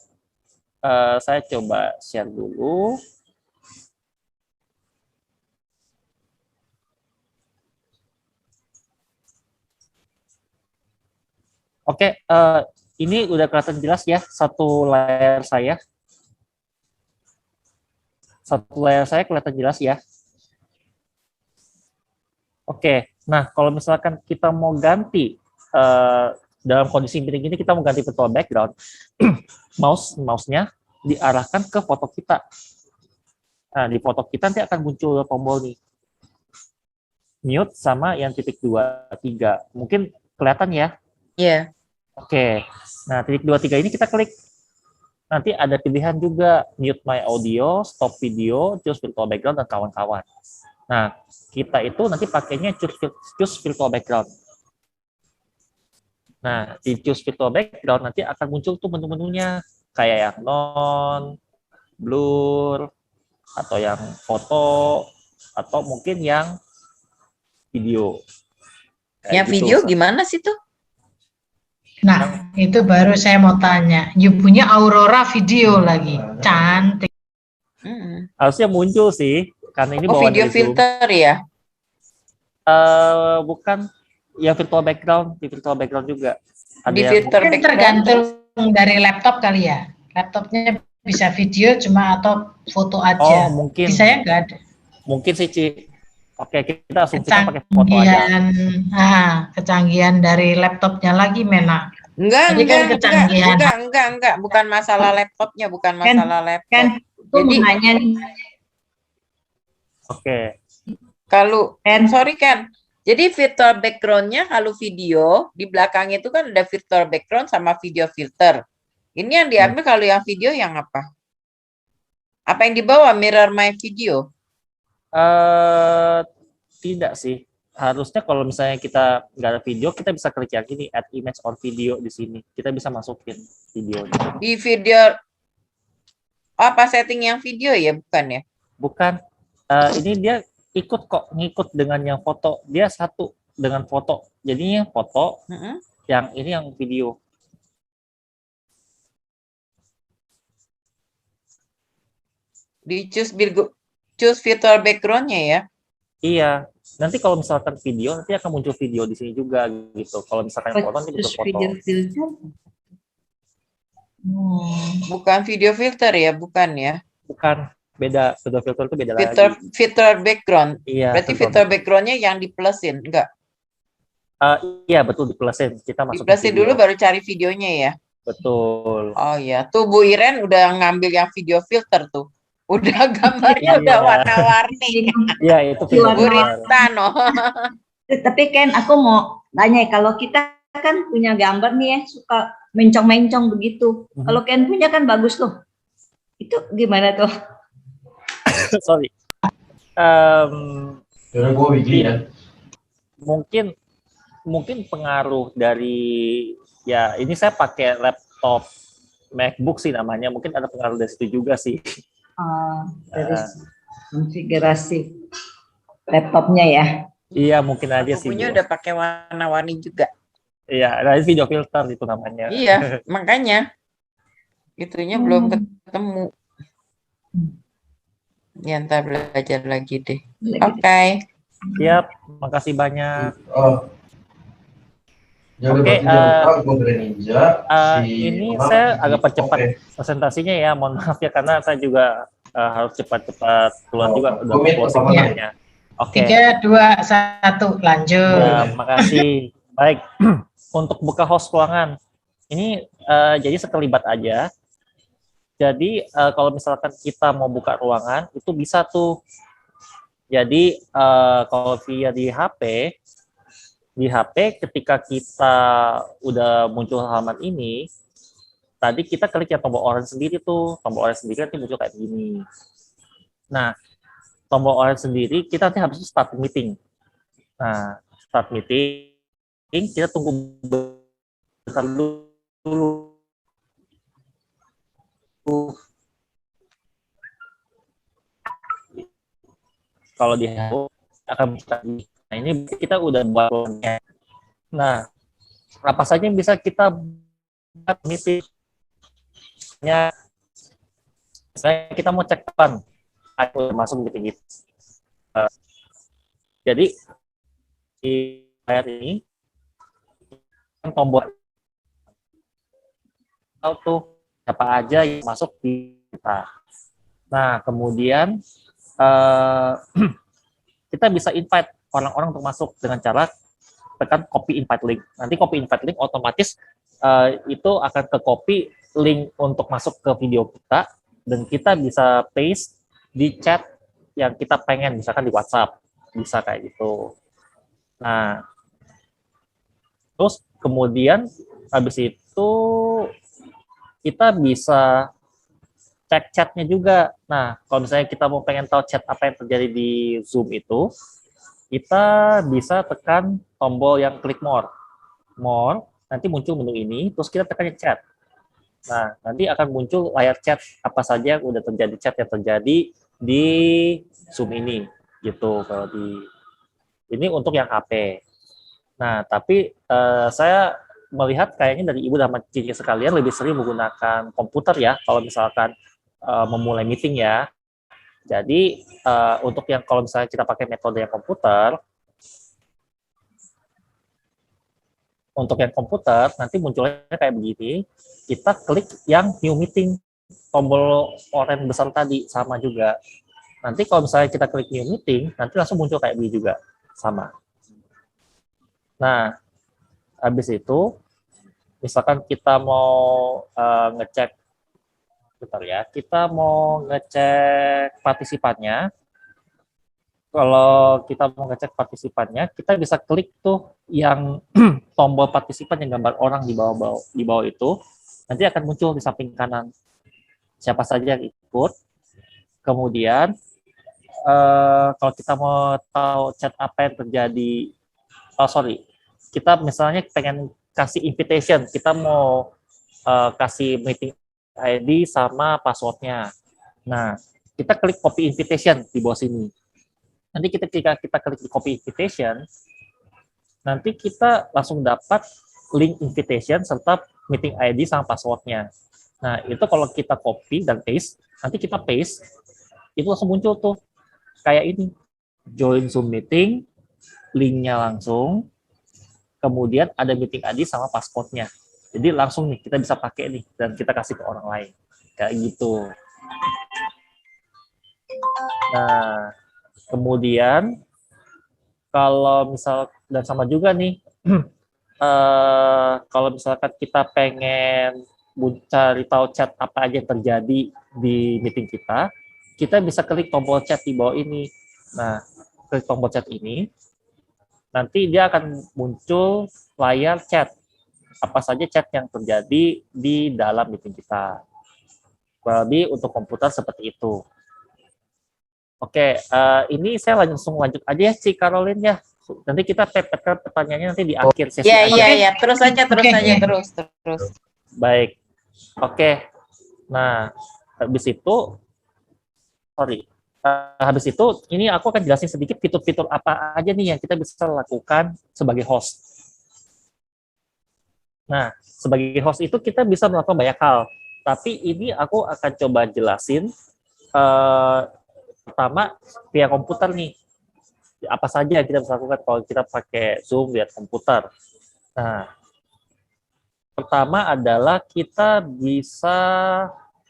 Saya coba share dulu. Oke, ini udah kelihatan jelas ya satu layar saya. Satu layar saya kelihatan jelas ya. Oke, nah kalau misalkan kita mau ganti dalam kondisi meeting ini kita mau ganti virtual background, mouse-nya diarahkan ke foto kita. Nah, di foto kita nanti akan muncul tombol nih. Mute sama yang titik 2, 3. Mungkin kelihatan ya? Iya. Oke. Nah, titik 2, 3 ini kita klik. Nanti ada pilihan juga mute my audio, stop video, choose virtual background, dan kawan-kawan. Nah, kita itu nanti pakainya choose virtual background. Nah, di choose virtual background nanti akan muncul tuh menu-menunya kayak yang non, blur, atau yang foto, atau mungkin yang video. Yang video gimana sih tuh? Nah, itu baru saya mau tanya. You punya Aurora video lagi, cantik. Harusnya muncul sih, karena ini bawaan video dari Zoom. filter ya? Bukan, yang virtual background, di virtual background juga. Ada Di yang filter Mungkin tergantung dari laptop kali ya. Laptopnya bisa video cuma atau foto aja. Oh, mungkin. Bisa ya nggak ada. Mungkin sih, Ci. Oke, kita asumsikan pakai foto aja. Kecanggihan dari laptopnya lagi, Mena. Enggak, Jadi kan enggak, bukan masalah laptopnya, bukan masalah laptop. Kan, Jadi nanya nih. Oke. Kalau sorry Ken, Jadi virtual background-nya kalau video, di belakang itu kan ada virtual background sama video filter. Ini yang diambil kalau yang video yang apa? Apa yang dibawa mirror my video? Tidak sih. Harusnya kalau misalnya kita nggak ada video, kita bisa klik yang ini, add image or video di sini. Kita bisa masukin videonya. Di video, apa setting yang video ya, bukan ya? Bukan. Ini dia ikut kok, ngikut dengan yang foto. Dia satu dengan foto. Jadinya foto, yang ini yang video. Di choose virtual background-nya ya? Iya. Nanti kalau misalkan video, nanti akan muncul video di sini juga gitu. Kalau misalkan foto, nanti muncul foto. Video filter. Bukan video filter ya, bukan ya? Bukan, beda. Video filter itu beda lagi. Filter background. Iya. Berarti filter background-nya yang diplusin, enggak? Iya, betul, diplusin. Kita masuk Diplusin dulu baru cari videonya ya? Betul. Oh ya, tuh Bu Iren udah ngambil yang video filter tuh. Udah gambarnya udah warna-warni. Iya, itu video Bu Ristano. Tapi Ken, aku mau tanya, kalau kita kan punya gambar nih ya, suka mencong-mencong begitu. Kalau Ken punya kan bagus tuh. Itu gimana tuh? Sorry. Mungkin pengaruh dari, ya ini saya pakai laptop MacBook sih namanya. Mungkin ada pengaruh dari situ juga sih. Dari konfigurasi laptopnya ya. Iya, mungkin aja sih. Punya udah pakai warna-warni juga. Iya, ada video filter itu namanya. Iya, makanya itunya belum ketemu. Ya, ntar belajar lagi deh. Oke. Siap, makasih banyak. Oke, ini saya agak percepat presentasinya ya, mohon maaf ya karena saya juga harus cepat-cepat keluar juga udah closing time-nya. Oke. 3, 2, 1, lanjut. Ya, makasih. Baik, untuk buka host ruangan ini jadi sekelibat aja. Jadi kalau misalkan kita mau buka ruangan itu bisa tuh. Jadi kalau via di HP ketika kita udah muncul halaman ini, tadi kita klik yang tombol orange sendiri tuh, tombol orange sendiri nanti muncul kayak gini. Nah, tombol orange sendiri kita nanti habis itu start meeting. Nah, start meeting, kita tunggu bentar dulu. Kalau di HP akan buka. Nah, ini kita udah buat ruangnya. Nah, apa saja yang bisa kita buat meeting-nya? Misalnya kita mau cek kapan aku masuk gitu-gitu. Jadi di layar ini tombol tuh siapa aja yang masuk di kita. Nah, kemudian kita bisa invite orang-orang untuk masuk dengan cara tekan copy invite link. Nanti copy invite link otomatis itu akan ke copy link untuk masuk ke video kita dan kita bisa paste di chat yang kita pengen, misalkan di WhatsApp, bisa kayak gitu. Nah, terus kemudian habis itu kita bisa cek chatnya juga. Nah, kalau misalnya kita mau pengen tahu chat apa yang terjadi di Zoom itu, kita bisa tekan tombol yang klik more. More, nanti muncul menu ini, terus kita tekan chat. Nah, nanti akan muncul layar chat apa saja yang udah terjadi, chat yang terjadi di Zoom ini, gitu. Kalau di ini untuk yang HP. Nah, tapi saya melihat kayaknya dari Ibu dan Cici sekalian lebih sering menggunakan komputer ya, kalau misalkan memulai meeting ya. Jadi untuk yang kalau misalnya kita pakai metode yang komputer, untuk yang komputer nanti munculnya kayak begini, kita klik yang new meeting, tombol oranye besar tadi sama juga. Nanti kalau misalnya kita klik new meeting, nanti langsung muncul kayak begini juga, sama. Nah, habis itu, misalkan kita mau ngecek, bentar ya, kita mau ngecek partisipannya, kalau kita mau ngecek partisipannya, kita bisa klik tuh yang tombol partisipan yang gambar orang di bawah itu, nanti akan muncul di samping kanan siapa saja yang ikut. Kemudian kalau kita mau tahu chat apa yang terjadi, kita misalnya pengen kasih invitation, kita mau kasih meeting ID sama passwordnya. Nah, kita klik copy invitation di bawah sini. Nanti ketika kita klik di copy invitation, nanti kita langsung dapat link invitation serta meeting ID sama passwordnya. Nah, itu kalau kita copy dan paste, nanti kita paste, itu langsung muncul tuh kayak ini. Join Zoom meeting, linknya langsung, kemudian ada meeting ID sama passwordnya. Jadi langsung nih kita bisa pakai nih dan kita kasih ke orang lain. Kayak gitu. Nah, kemudian kalau misal dan sama juga nih, kalau misalkan kita pengen cari tahu chat apa aja yang terjadi di meeting kita bisa klik tombol chat di bawah ini. Nah, klik tombol chat ini, nanti dia akan muncul layar chat. Apa saja chat yang terjadi di dalam meeting kita. Kurang lebih untuk komputer seperti itu. Oke, ini saya langsung lanjut aja ya, Ci Caroline ya. Nanti kita pepetkan pertanyaannya nanti di akhir sesi. Iya. Terus aja. Baik. Oke. Nah, habis itu ini aku akan jelasin sedikit fitur-fitur apa aja nih yang kita bisa lakukan sebagai host. Nah, sebagai host itu kita bisa melakukan banyak hal. Tapi ini aku akan coba jelasin pertama via komputer nih. Apa saja yang kita bisa lakukan kalau kita pakai Zoom via komputer. Nah, pertama adalah kita bisa,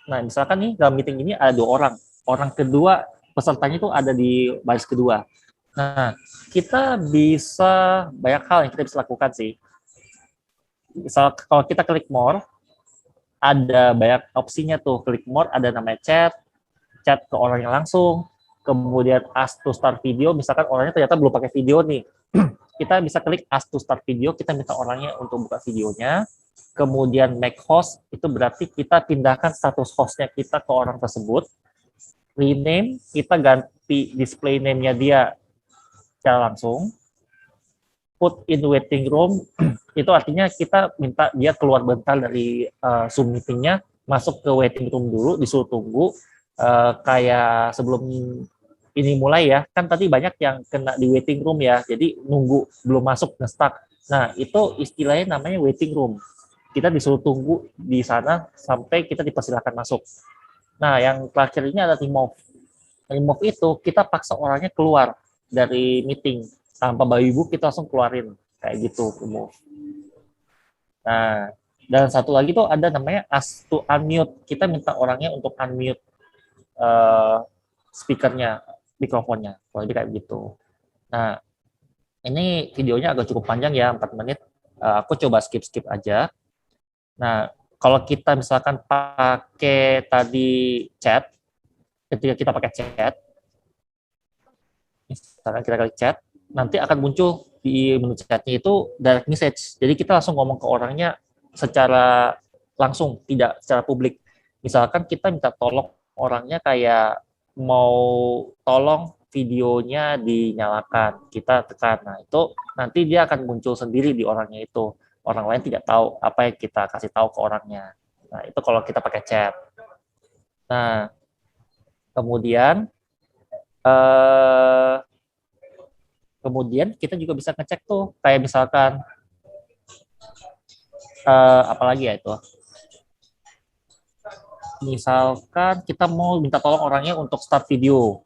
misalkan nih dalam meeting ini ada 2 orang. Orang kedua, pesertanya itu ada di baris kedua. Nah, kita bisa banyak hal yang kita bisa lakukan sih. Misal kalau kita klik more, ada banyak opsinya tuh. Klik more, ada namanya chat ke orangnya langsung, kemudian ask to start video, misalkan orangnya ternyata belum pakai video nih, kita bisa klik ask to start video, kita minta orangnya untuk buka videonya, kemudian make host, itu berarti kita pindahkan status hostnya kita ke orang tersebut, rename, kita ganti display name-nya dia secara langsung, put in waiting room, itu artinya kita minta dia keluar bentar dari Zoom meeting-nya, masuk ke waiting room dulu, disuruh tunggu, kayak sebelum ini mulai ya, kan tadi banyak yang kena di waiting room ya, jadi nunggu belum masuk nge-stuck. Nah, itu istilahnya namanya waiting room. Kita disuruh tunggu di sana sampai kita dipersilakan masuk. Nah, yang terakhir ini ada remove. Remove itu kita paksa orangnya keluar dari meeting tanpa bayi ibu, kita langsung keluarin kayak gitu, remove. Nah, dan satu lagi tuh ada namanya ask to unmute. Kita minta orangnya untuk unmute speakernya, mikrofonnya, kalau lebih kayak gitu. Nah, ini videonya agak cukup panjang ya, 4 menit. Aku coba skip aja. Nah, kalau kita misalkan pakai tadi chat, ketika kita pakai chat, misalkan kita klik chat, nanti akan muncul di menu chatnya itu direct message. Jadi kita langsung ngomong ke orangnya secara langsung, tidak secara publik. Misalkan kita minta tolong orangnya kayak mau tolong videonya dinyalakan, kita tekan. Nah, itu nanti dia akan muncul sendiri di orangnya itu. Orang lain tidak tahu apa yang kita kasih tahu ke orangnya. Nah, itu kalau kita pakai chat. Nah, kemudian kita juga bisa ngecek tuh, kayak misalkan apalagi ya itu. Misalkan kita mau minta tolong orangnya untuk start video.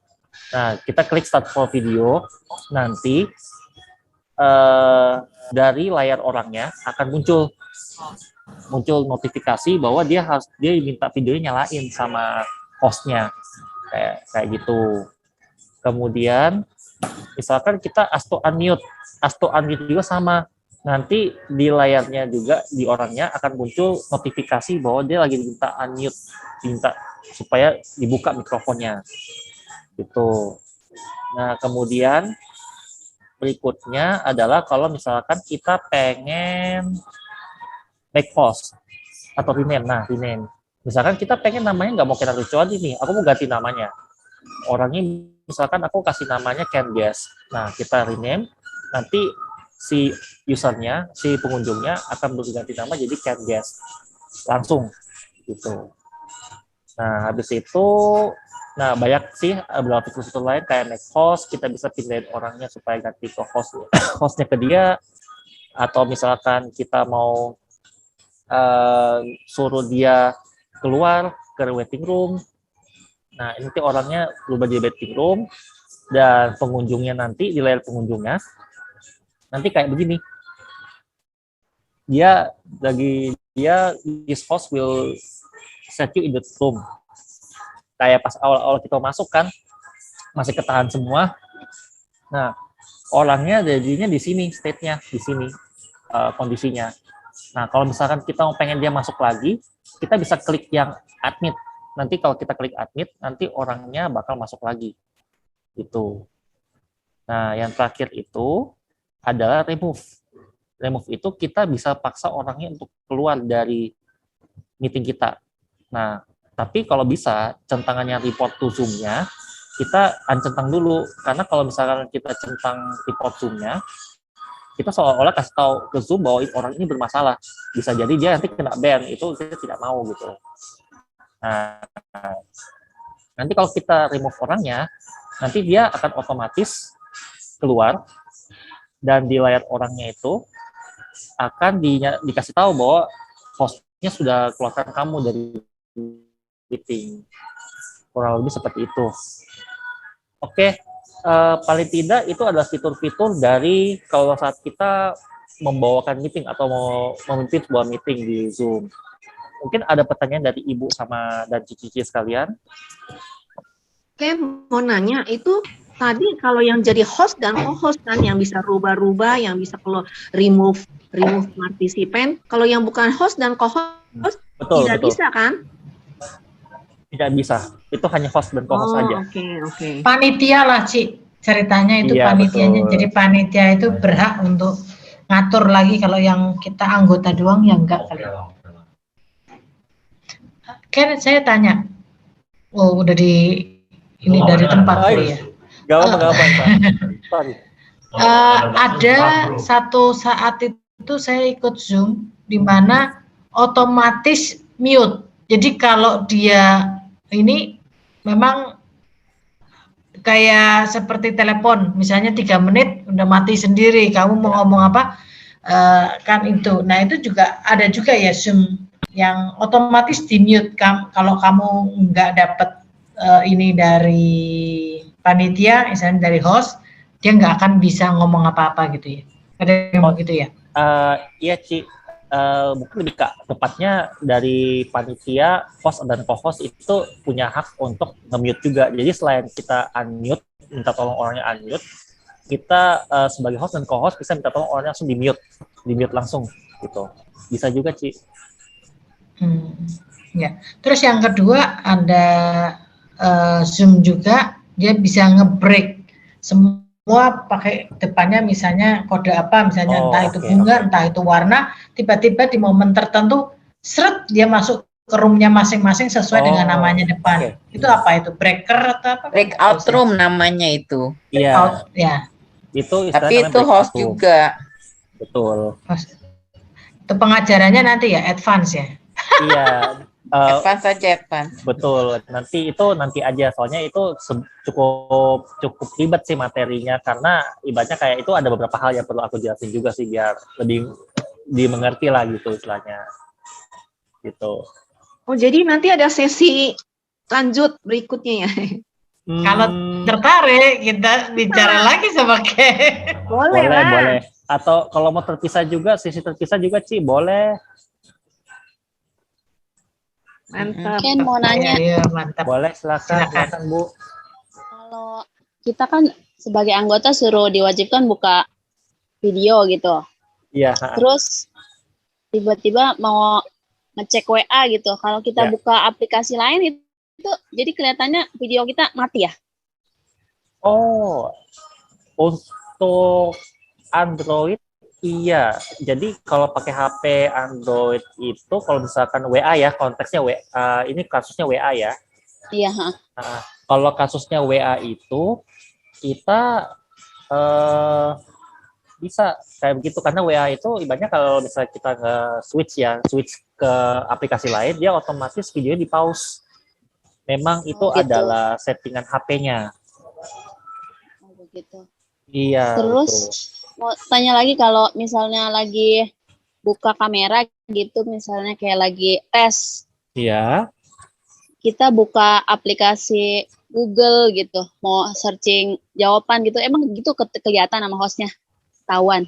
Nah, kita klik start for video, nanti dari layar orangnya akan muncul notifikasi bahwa dia minta videonya nyalain sama hostnya, kayak gitu. Kemudian misalkan kita ask to unmute juga sama. Nanti di layarnya juga di orangnya akan muncul notifikasi bahwa dia lagi minta unmute, minta supaya dibuka mikrofonnya gitu. Nah, kemudian berikutnya adalah kalau misalkan kita pengen make post atau rename. Nah, rename. Misalkan kita pengen namanya nggak mau Ken Artucoadi nih, aku mau ganti namanya. Orangnya misalkan aku kasih namanya Ken Guest. Nah, kita rename, nanti si usernya, si pengunjungnya akan berganti nama jadi Ken Guest. Langsung, gitu. Nah, habis itu, nah banyak sih beberapa fitur-fitur lain kayak make host, kita bisa pindahin orangnya supaya ganti ke hostnya ke dia, atau misalkan kita mau suruh dia keluar ke waiting room. Nah, ini nanti orangnya berubah di waiting room, dan pengunjungnya nanti, di layar pengunjungnya, nanti kayak begini. His host will set you in the room. Kayak pas awal-awal kita masuk kan, masih ketahan semua. Nah, orangnya jadinya di sini, state-nya, di sini kondisinya. Nah, kalau misalkan kita mau pengen dia masuk lagi, kita bisa klik yang admit. Nanti kalau kita klik admit, nanti orangnya bakal masuk lagi. Gitu. Nah, yang terakhir itu adalah remove. Remove itu kita bisa paksa orangnya untuk keluar dari meeting kita. Nah, tapi kalau bisa, centangannya report to Zoom-nya, kita uncentang dulu. Karena kalau misalkan kita centang report Zoom-nya, kita seolah-olah kasih tahu ke Zoom bahwa orang ini bermasalah. Bisa jadi dia nanti kena ban, itu kita tidak mau gitu. Nah, nanti kalau kita remove orangnya, nanti dia akan otomatis keluar, dan di layar orangnya itu akan dikasih tahu bahwa hostnya sudah keluarkan kamu dari meeting. Kurang lebih seperti itu. Oke, paling tidak itu adalah fitur-fitur dari kalau saat kita membawakan meeting atau mau memimpin sebuah meeting di Zoom. Mungkin ada pertanyaan dari Ibu dan Cici sekalian. Oke, mau nanya itu tadi kalau yang jadi host dan co-host kan yang bisa rubah-rubah, yang bisa kalau remove participant. Kalau yang bukan host dan co-host tidak bisa kan? Tidak bisa. Itu hanya host dan co-host saja. Oke. Panitia lah, Ci. Ceritanya itu Iya, panitianya. betul. Jadi panitia itu berhak untuk ngatur lagi, kalau yang kita anggota doang ya enggak kali. Kan saya tanya. Oh, udah dari tempat ya. Gak apa-apa, Pak. Sorry. Ada satu saat itu saya ikut Zoom di mana otomatis mute. Jadi kalau dia ini memang kayak seperti telepon, misalnya 3 menit udah mati sendiri, kamu mau ngomong apa, kan itu. Nah, itu juga ada juga ya Zoom yang otomatis di mute kalau kamu nggak dapat ini dari panitia, misalnya dari host, dia nggak akan bisa ngomong apa-apa gitu ya. Ada yang begitu ya? Iya, Ci. Mungkin lebih tepatnya dari panitia, host dan co-host itu punya hak untuk nge-mute juga. Jadi selain kita unmute, minta tolong orangnya unmute, kita sebagai host dan co-host bisa minta tolong orangnya langsung di-mute langsung gitu. Bisa juga, Ci. Ya. Terus yang kedua ada Zoom juga, dia bisa nge-break semua pakai depannya misalnya kode apa, misalnya entah itu bunga, entah itu warna, tiba-tiba di momen tertentu seret dia masuk ke roomnya masing-masing sesuai dengan namanya depan. Itu apa itu? Breaker atau apa? Breakout room namanya itu. Iya. Ya. Itu tapi itu host room juga. Betul. Itu pengajarannya nanti ya advance ya. Iya. Advance saja, advance. Betul. Nanti aja, soalnya itu cukup ribet sih materinya, karena ibaratnya kayak itu ada beberapa hal yang perlu aku jelasin juga sih biar lebih dimengerti lah gitu istilahnya. Gitu. Oh, jadi nanti ada sesi lanjut berikutnya ya. Kalau tertarik kita bicara lagi sama Ken. Boleh. Atau kalau mau terpisah juga, sesi terpisah juga, Ci, boleh. Mantap. Ken mau nanya. Iya, mantap. Boleh, silakan Bu. Kalau kita kan sebagai anggota suruh diwajibkan buka video gitu. Iya. Terus tiba-tiba mau ngecek WA gitu. Kalau kita buka aplikasi lain itu jadi kelihatannya video kita mati ya? Oh, untuk Android iya. Jadi kalau pakai HP Android itu kalau misalkan WA ya, konteksnya WA, ini kasusnya WA ya. Iya, Nah, kalau kasusnya WA itu kita bisa kayak begitu karena WA itu ibaratnya kalau misalnya kita switch ke aplikasi lain, dia otomatis videonya di pause. Memang itu Oh, gitu. adalah settingan HP-nya. Oh, begitu. Iya, Terus betul. mau tanya lagi kalau misalnya lagi buka kamera gitu, misalnya kayak lagi tes, Iya. kita buka aplikasi Google gitu, mau searching jawaban gitu, emang gitu kelihatan sama hostnya, ketahuan.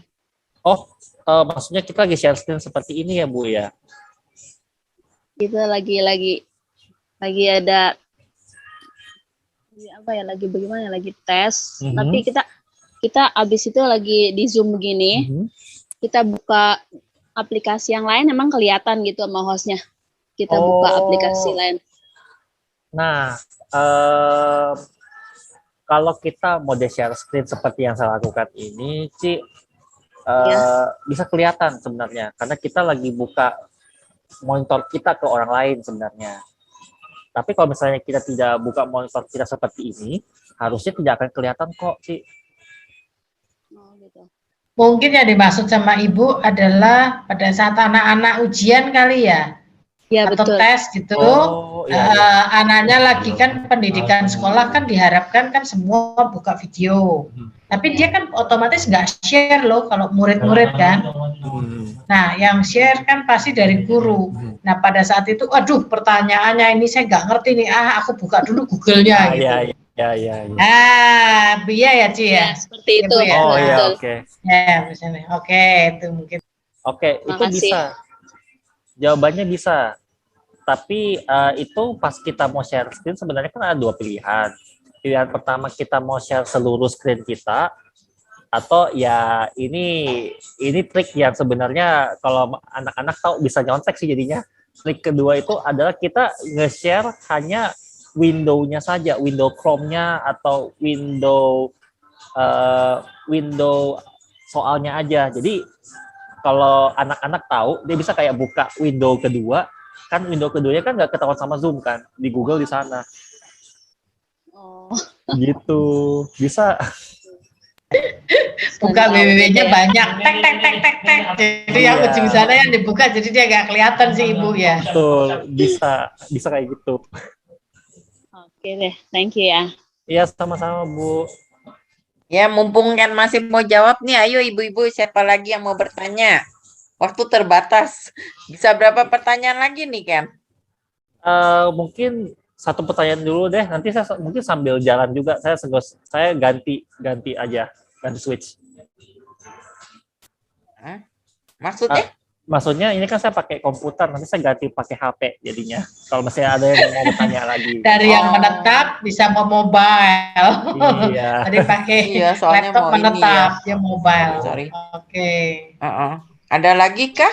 Oh, maksudnya kita lagi share screen seperti ini ya, Bu ya? Kita lagi ada apa ya, lagi bagaimana, lagi tes, tapi kita abis itu lagi di Zoom begini, kita buka aplikasi yang lain, emang kelihatan gitu sama hostnya. Kita buka aplikasi lain. Nah, kalau kita mode share screen seperti yang saya lakukan ini, Ci, bisa kelihatan sebenarnya, karena kita lagi buka monitor kita ke orang lain sebenarnya. Tapi kalau misalnya kita tidak buka monitor kita seperti ini, harusnya tidak akan kelihatan kok, Ci. Oh, gitu. Mungkin yang dimaksud sama Ibu adalah pada saat anak-anak ujian kali ya? Ya, atau betul. tes gitu, anaknya lagi kan pendidikan sekolah kan diharapkan kan semua buka video, tapi dia kan otomatis nggak share loh kalau murid-murid kan. Nah, yang share kan pasti dari guru. Nah, pada saat itu, aduh pertanyaannya ini saya nggak ngerti nih, aku buka dulu Google-nya gitu. Ya. Iya ya Ci ya. Seperti itu. Ya? Oh iya, oke. Ya, misalnya. Oke, itu mungkin. Oke, itu bisa. Jawabannya bisa. Tapi itu pas kita mau share screen sebenarnya kan ada dua pilihan. Pilihan pertama kita mau share seluruh screen kita, atau ya ini trik yang sebenarnya kalau anak-anak tahu bisa nyontek sih jadinya. Trik kedua itu adalah kita nge-share hanya window-nya saja, window Chrome-nya atau window soalnya aja. Jadi kalau anak-anak tahu, dia bisa kayak buka window kedua, kan window keduanya kan nggak ketahuan sama Zoom kan, di Google di sana. Oh. Gitu, bisa. Buka www-nya banyak, tek. Jadi yang ujung sana yang dibuka, jadi dia nggak kelihatan sih Ibu ya. Betul, bisa kayak gitu. Oke deh, thank you ya. Iya, sama-sama Bu. Ya, mumpung kan masih mau jawab nih, ayo ibu-ibu siapa lagi yang mau bertanya? Waktu terbatas. Bisa berapa pertanyaan lagi nih, Ken? Mungkin satu pertanyaan dulu deh. Nanti saya mungkin sambil jalan juga. Saya ganti aja, ganti switch. Maksudnya? Maksudnya ini kan saya pakai komputer. Nanti saya ganti pakai HP jadinya. Kalau masih ada yang mau bertanya lagi. Dari yang menetap bisa mau mobile. Iya. Tadi pakai laptop menetap, ya mobile. Sorry. Oke. Ada lagi kah?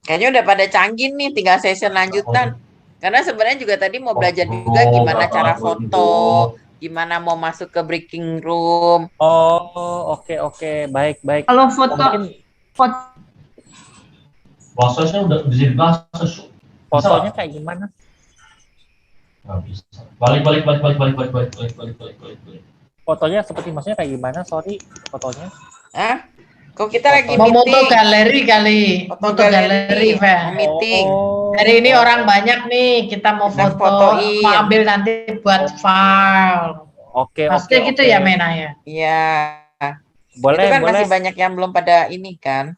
Kayaknya udah pada canggih nih, tinggal session lanjutan. Karena sebenarnya juga tadi mau belajar juga gimana cara foto, gimana mau masuk ke breaking room. Oh, oke. Baik. Kalau foto bahasanya udah jadi bahasa. Fotonya kayak gimana? Bisa. Balik. Fotonya seperti maksudnya kayak gimana? Sorry, fotonya. Kok kita lagi mau meeting? Foto galeri kali. Foto galeri, Pak. Meeting. Hari ini orang banyak nih, kita mau foto, mau ambil nanti buat file. Oke. Maksudnya gitu ya, Mena ya? Iya. Boleh, itu kan boleh. masih banyak yang belum pada ini kan.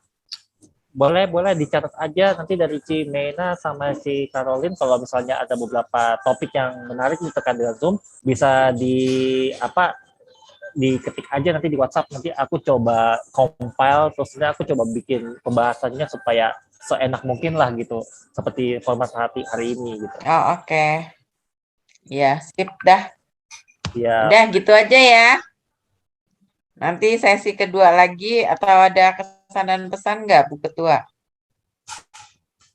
Boleh dicatat aja nanti dari Ci Mena sama si Caroline, kalau misalnya ada beberapa topik yang menarik ditekan dengan Zoom, bisa diketik aja nanti di WhatsApp, nanti aku coba compile, terus aku coba bikin pembahasannya supaya seenak mungkin lah gitu, seperti format hari ini gitu. Oh, oke. Ya, skip dah. Ya. Udah gitu aja ya. Nanti sesi kedua lagi, atau ada kesan dan pesan nggak Bu Ketua?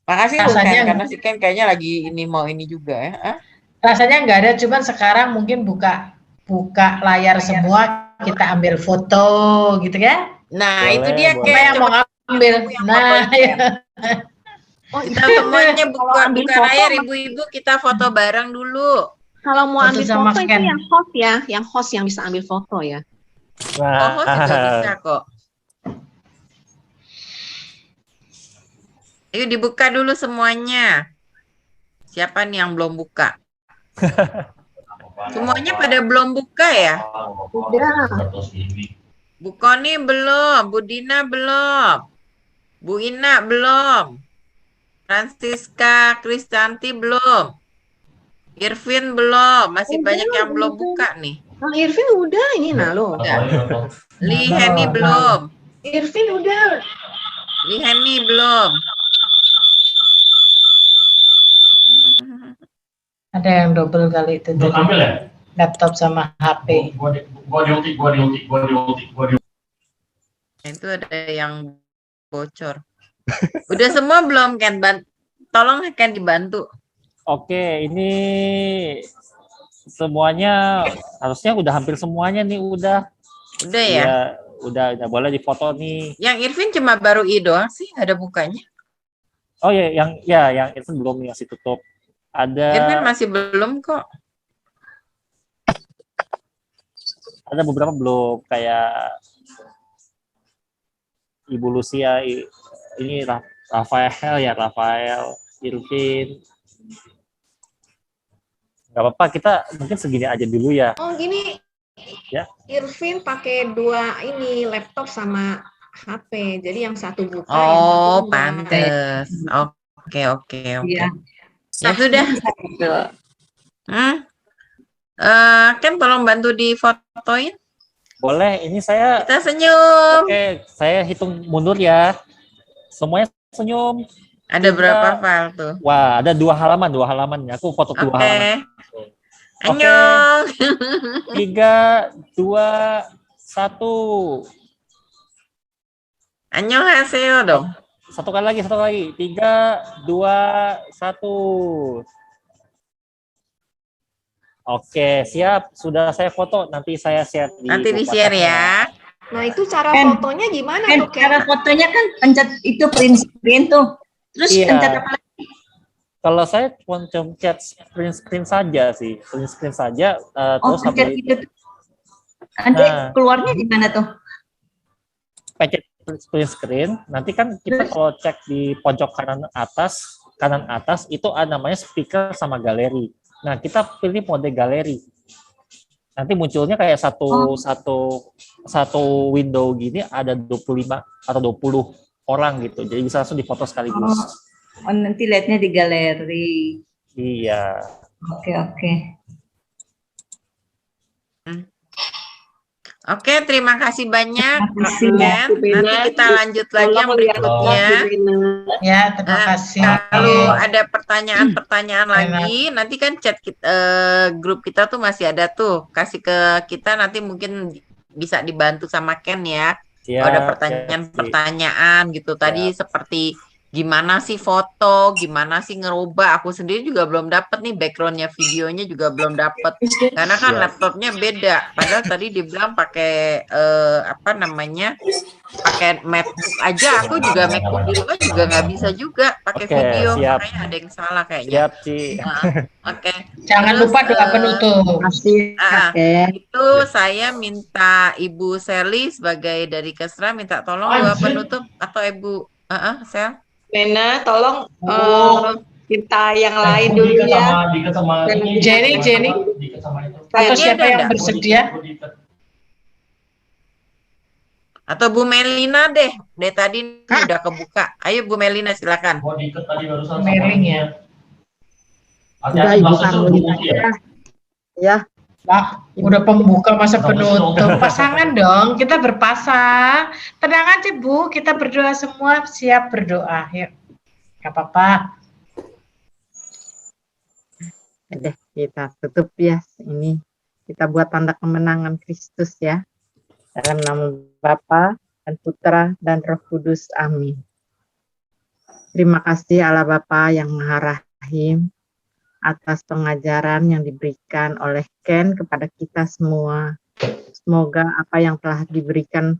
Makasih Bu Ken, karena si Ken kayaknya lagi mau ini juga ya. Rasanya nggak ada, cuman sekarang mungkin buka layar semua, kita ambil foto gitu kan? Nah, itu Boleh, dia boleh. Siapa Ken. yang mau Coba ngambil? Nah, ya. Oh kita semuanya kalau ambil buka foto, layar, ibu-ibu, kita foto bareng dulu. kalau mau Foto ambil sama foto itu scan. yang host yang bisa ambil foto ya. Oh, juga bisa Nah, kok. Ayo dibuka dulu semuanya. Siapa nih yang belum buka? Semuanya pada belum buka ya? Udah. Bu Koni belum, Bu Dina belum, Bu Ina belum, Francisca Kristanti belum, Irvin belum, masih banyak yang belum buka nih. Bang Irvin udah ini nah lo. Li Heni belum, Irvin udah. Li Heni belum. Ada yang double kali itu Udah tadi. ambil ya? Laptop sama HP. Gua diulti. Nah, itu ada yang bocor. Udah semua belum Ken? Tolong Ken dibantu. oke, ini semuanya harusnya udah hampir semuanya nih udah. Udah ya? Ya, udah boleh difoto nih. Yang Irvin cuma baru I doang sih, ada bukanya. Oh ya, yang itu belum masih tutup. Irvin Ada masih belum kok. ada beberapa belum kayak Ibu Lucia, ini Rafael, Irvin. Nggak apa-apa, kita mungkin segini aja dulu ya. Oh gini, Ya. Irvin pakai dua ini laptop sama HP, jadi yang satu buka. Oh, yang satu pantes. Oke. Iya. Ya sudah. Kan tolong bantu difotoin. Boleh, ini saya. Kita senyum. Oke, saya hitung mundur ya. Semuanya senyum. Ada berapa file tuh? Wah, ada 2 halaman. Aku foto 2 halaman. Annyeong. 3, 2, 1. Annyeonghaseyo dong. Satu kali lagi. 3, 2, 1. Oke, siap. Sudah saya foto. Nanti saya share di Nanti di-share ya. Nah, itu cara Ken, fotonya gimana Ken, tuh, Ken? cara fotonya kan pencet itu print screen tuh. Terus Iya. pencet apa lagi? Kalau saya pencet print screen saja sih. Print screen saja. Terus pencet habis itu. Nanti Nah. keluarnya gimana tuh? pencet print screen. Nanti kan kita kalau cek di pojok kanan atas itu ada namanya speaker sama galeri. Nah, kita pilih mode galeri. Nanti munculnya kayak satu window gini ada 25 atau 20 orang gitu. Jadi bisa langsung difoto sekaligus. Oh, nanti lihatnya di galeri. Iya. Oke. Oke, terima kasih banyak. Terima kasih, Ken. Nanti kita lanjut lagi yang berikutnya. Ya, terima kasih. Kalau ada pertanyaan lagi, nanti kan chat grup kita tuh masih ada tuh. Kasih ke kita, nanti mungkin bisa dibantu sama Ken ya. Siap, Kalau ada pertanyaan-pertanyaan gitu. Tadi seperti gimana sih foto, gimana sih ngerubah. Aku sendiri juga belum dapet nih backgroundnya, videonya juga belum dapet. Karena kan laptopnya beda. Padahal tadi dibilang pakai pakai MacBook aja. Aku juga MacBook di rumah juga nggak bisa juga pakai Oke, video. siap. Makanya ada yang salah kayaknya. Siap, Ci. Oke. Jangan Terus, lupa doa penutup. itu saya minta Ibu Sally sebagai dari Kesra minta tolong doa penutup atau Ibu Sel. Lena, tolong kita yang lain dulu ya. Jenny. Atau siapa yang bersedia? Atau Bu Melina deh. Dari tadi udah kebuka. Ayo Bu Melina silakan. Mailing ya. Udah Ibu Karolina ya. Lah, udah pembuka masa penutup. Pasangan dong, kita berpasang. Tenang aja Bu, kita berdoa semua, siap berdoa. Yuk, gak apa-apa. Udah kita tutup ya. Ini kita buat tanda kemenangan Kristus ya. Dalam nama Bapa dan Putra dan Roh Kudus. Amin. Terima kasih Allah Bapa yang Maha Rahim. atas pengajaran yang diberikan oleh Ken kepada kita semua. Semoga apa yang telah diberikan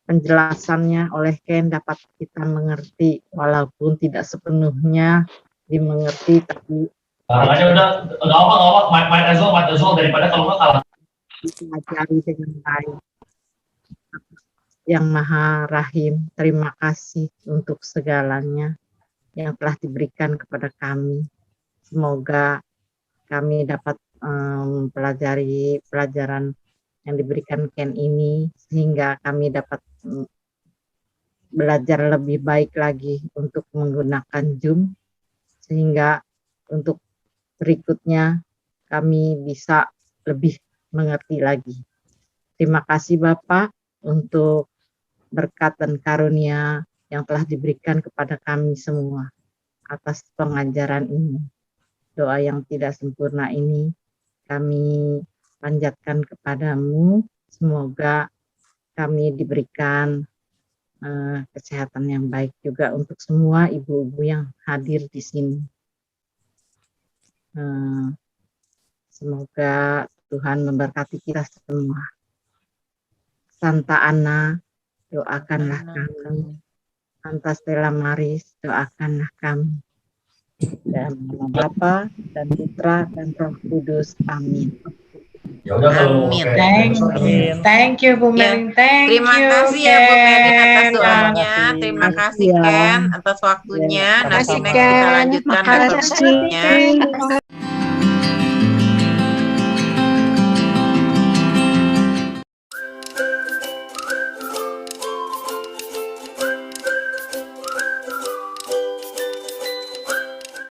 penjelasannya oleh Ken dapat kita mengerti, walaupun tidak sepenuhnya dimengerti, tapi Aja udah apa, might as well daripada kalau nggak kalah. dipelajari dengan baik. Yang Maha Rahim, terima kasih untuk segalanya yang telah diberikan kepada kami. Semoga kami dapat mempelajari pelajaran yang diberikan Ken ini, sehingga kami dapat belajar lebih baik lagi untuk menggunakan Zoom, sehingga untuk berikutnya kami bisa lebih mengerti lagi. Terima kasih Bapak untuk berkat dan karunia yang telah diberikan kepada kami semua atas pengajaran ini. Doa yang tidak sempurna ini kami panjatkan kepadamu. Semoga kami diberikan kesehatan yang baik juga untuk semua ibu-ibu yang hadir di sini. Semoga Tuhan memberkati kita semua. Santa Ana, doakanlah kami. Santa Stella Maris, doakanlah kami. Dan nama Bapa dan Putra dan Roh Kudus. Amin. Ya udah kalau Amin. Thank you Bu Merin. Thank Terima you, kasih ya Bu Merin atas Ken. doanya. Terima kasih ya. Ken atas waktunya. Nanti Makasih, next kita Ken. lanjutkan Makasih. berikutnya.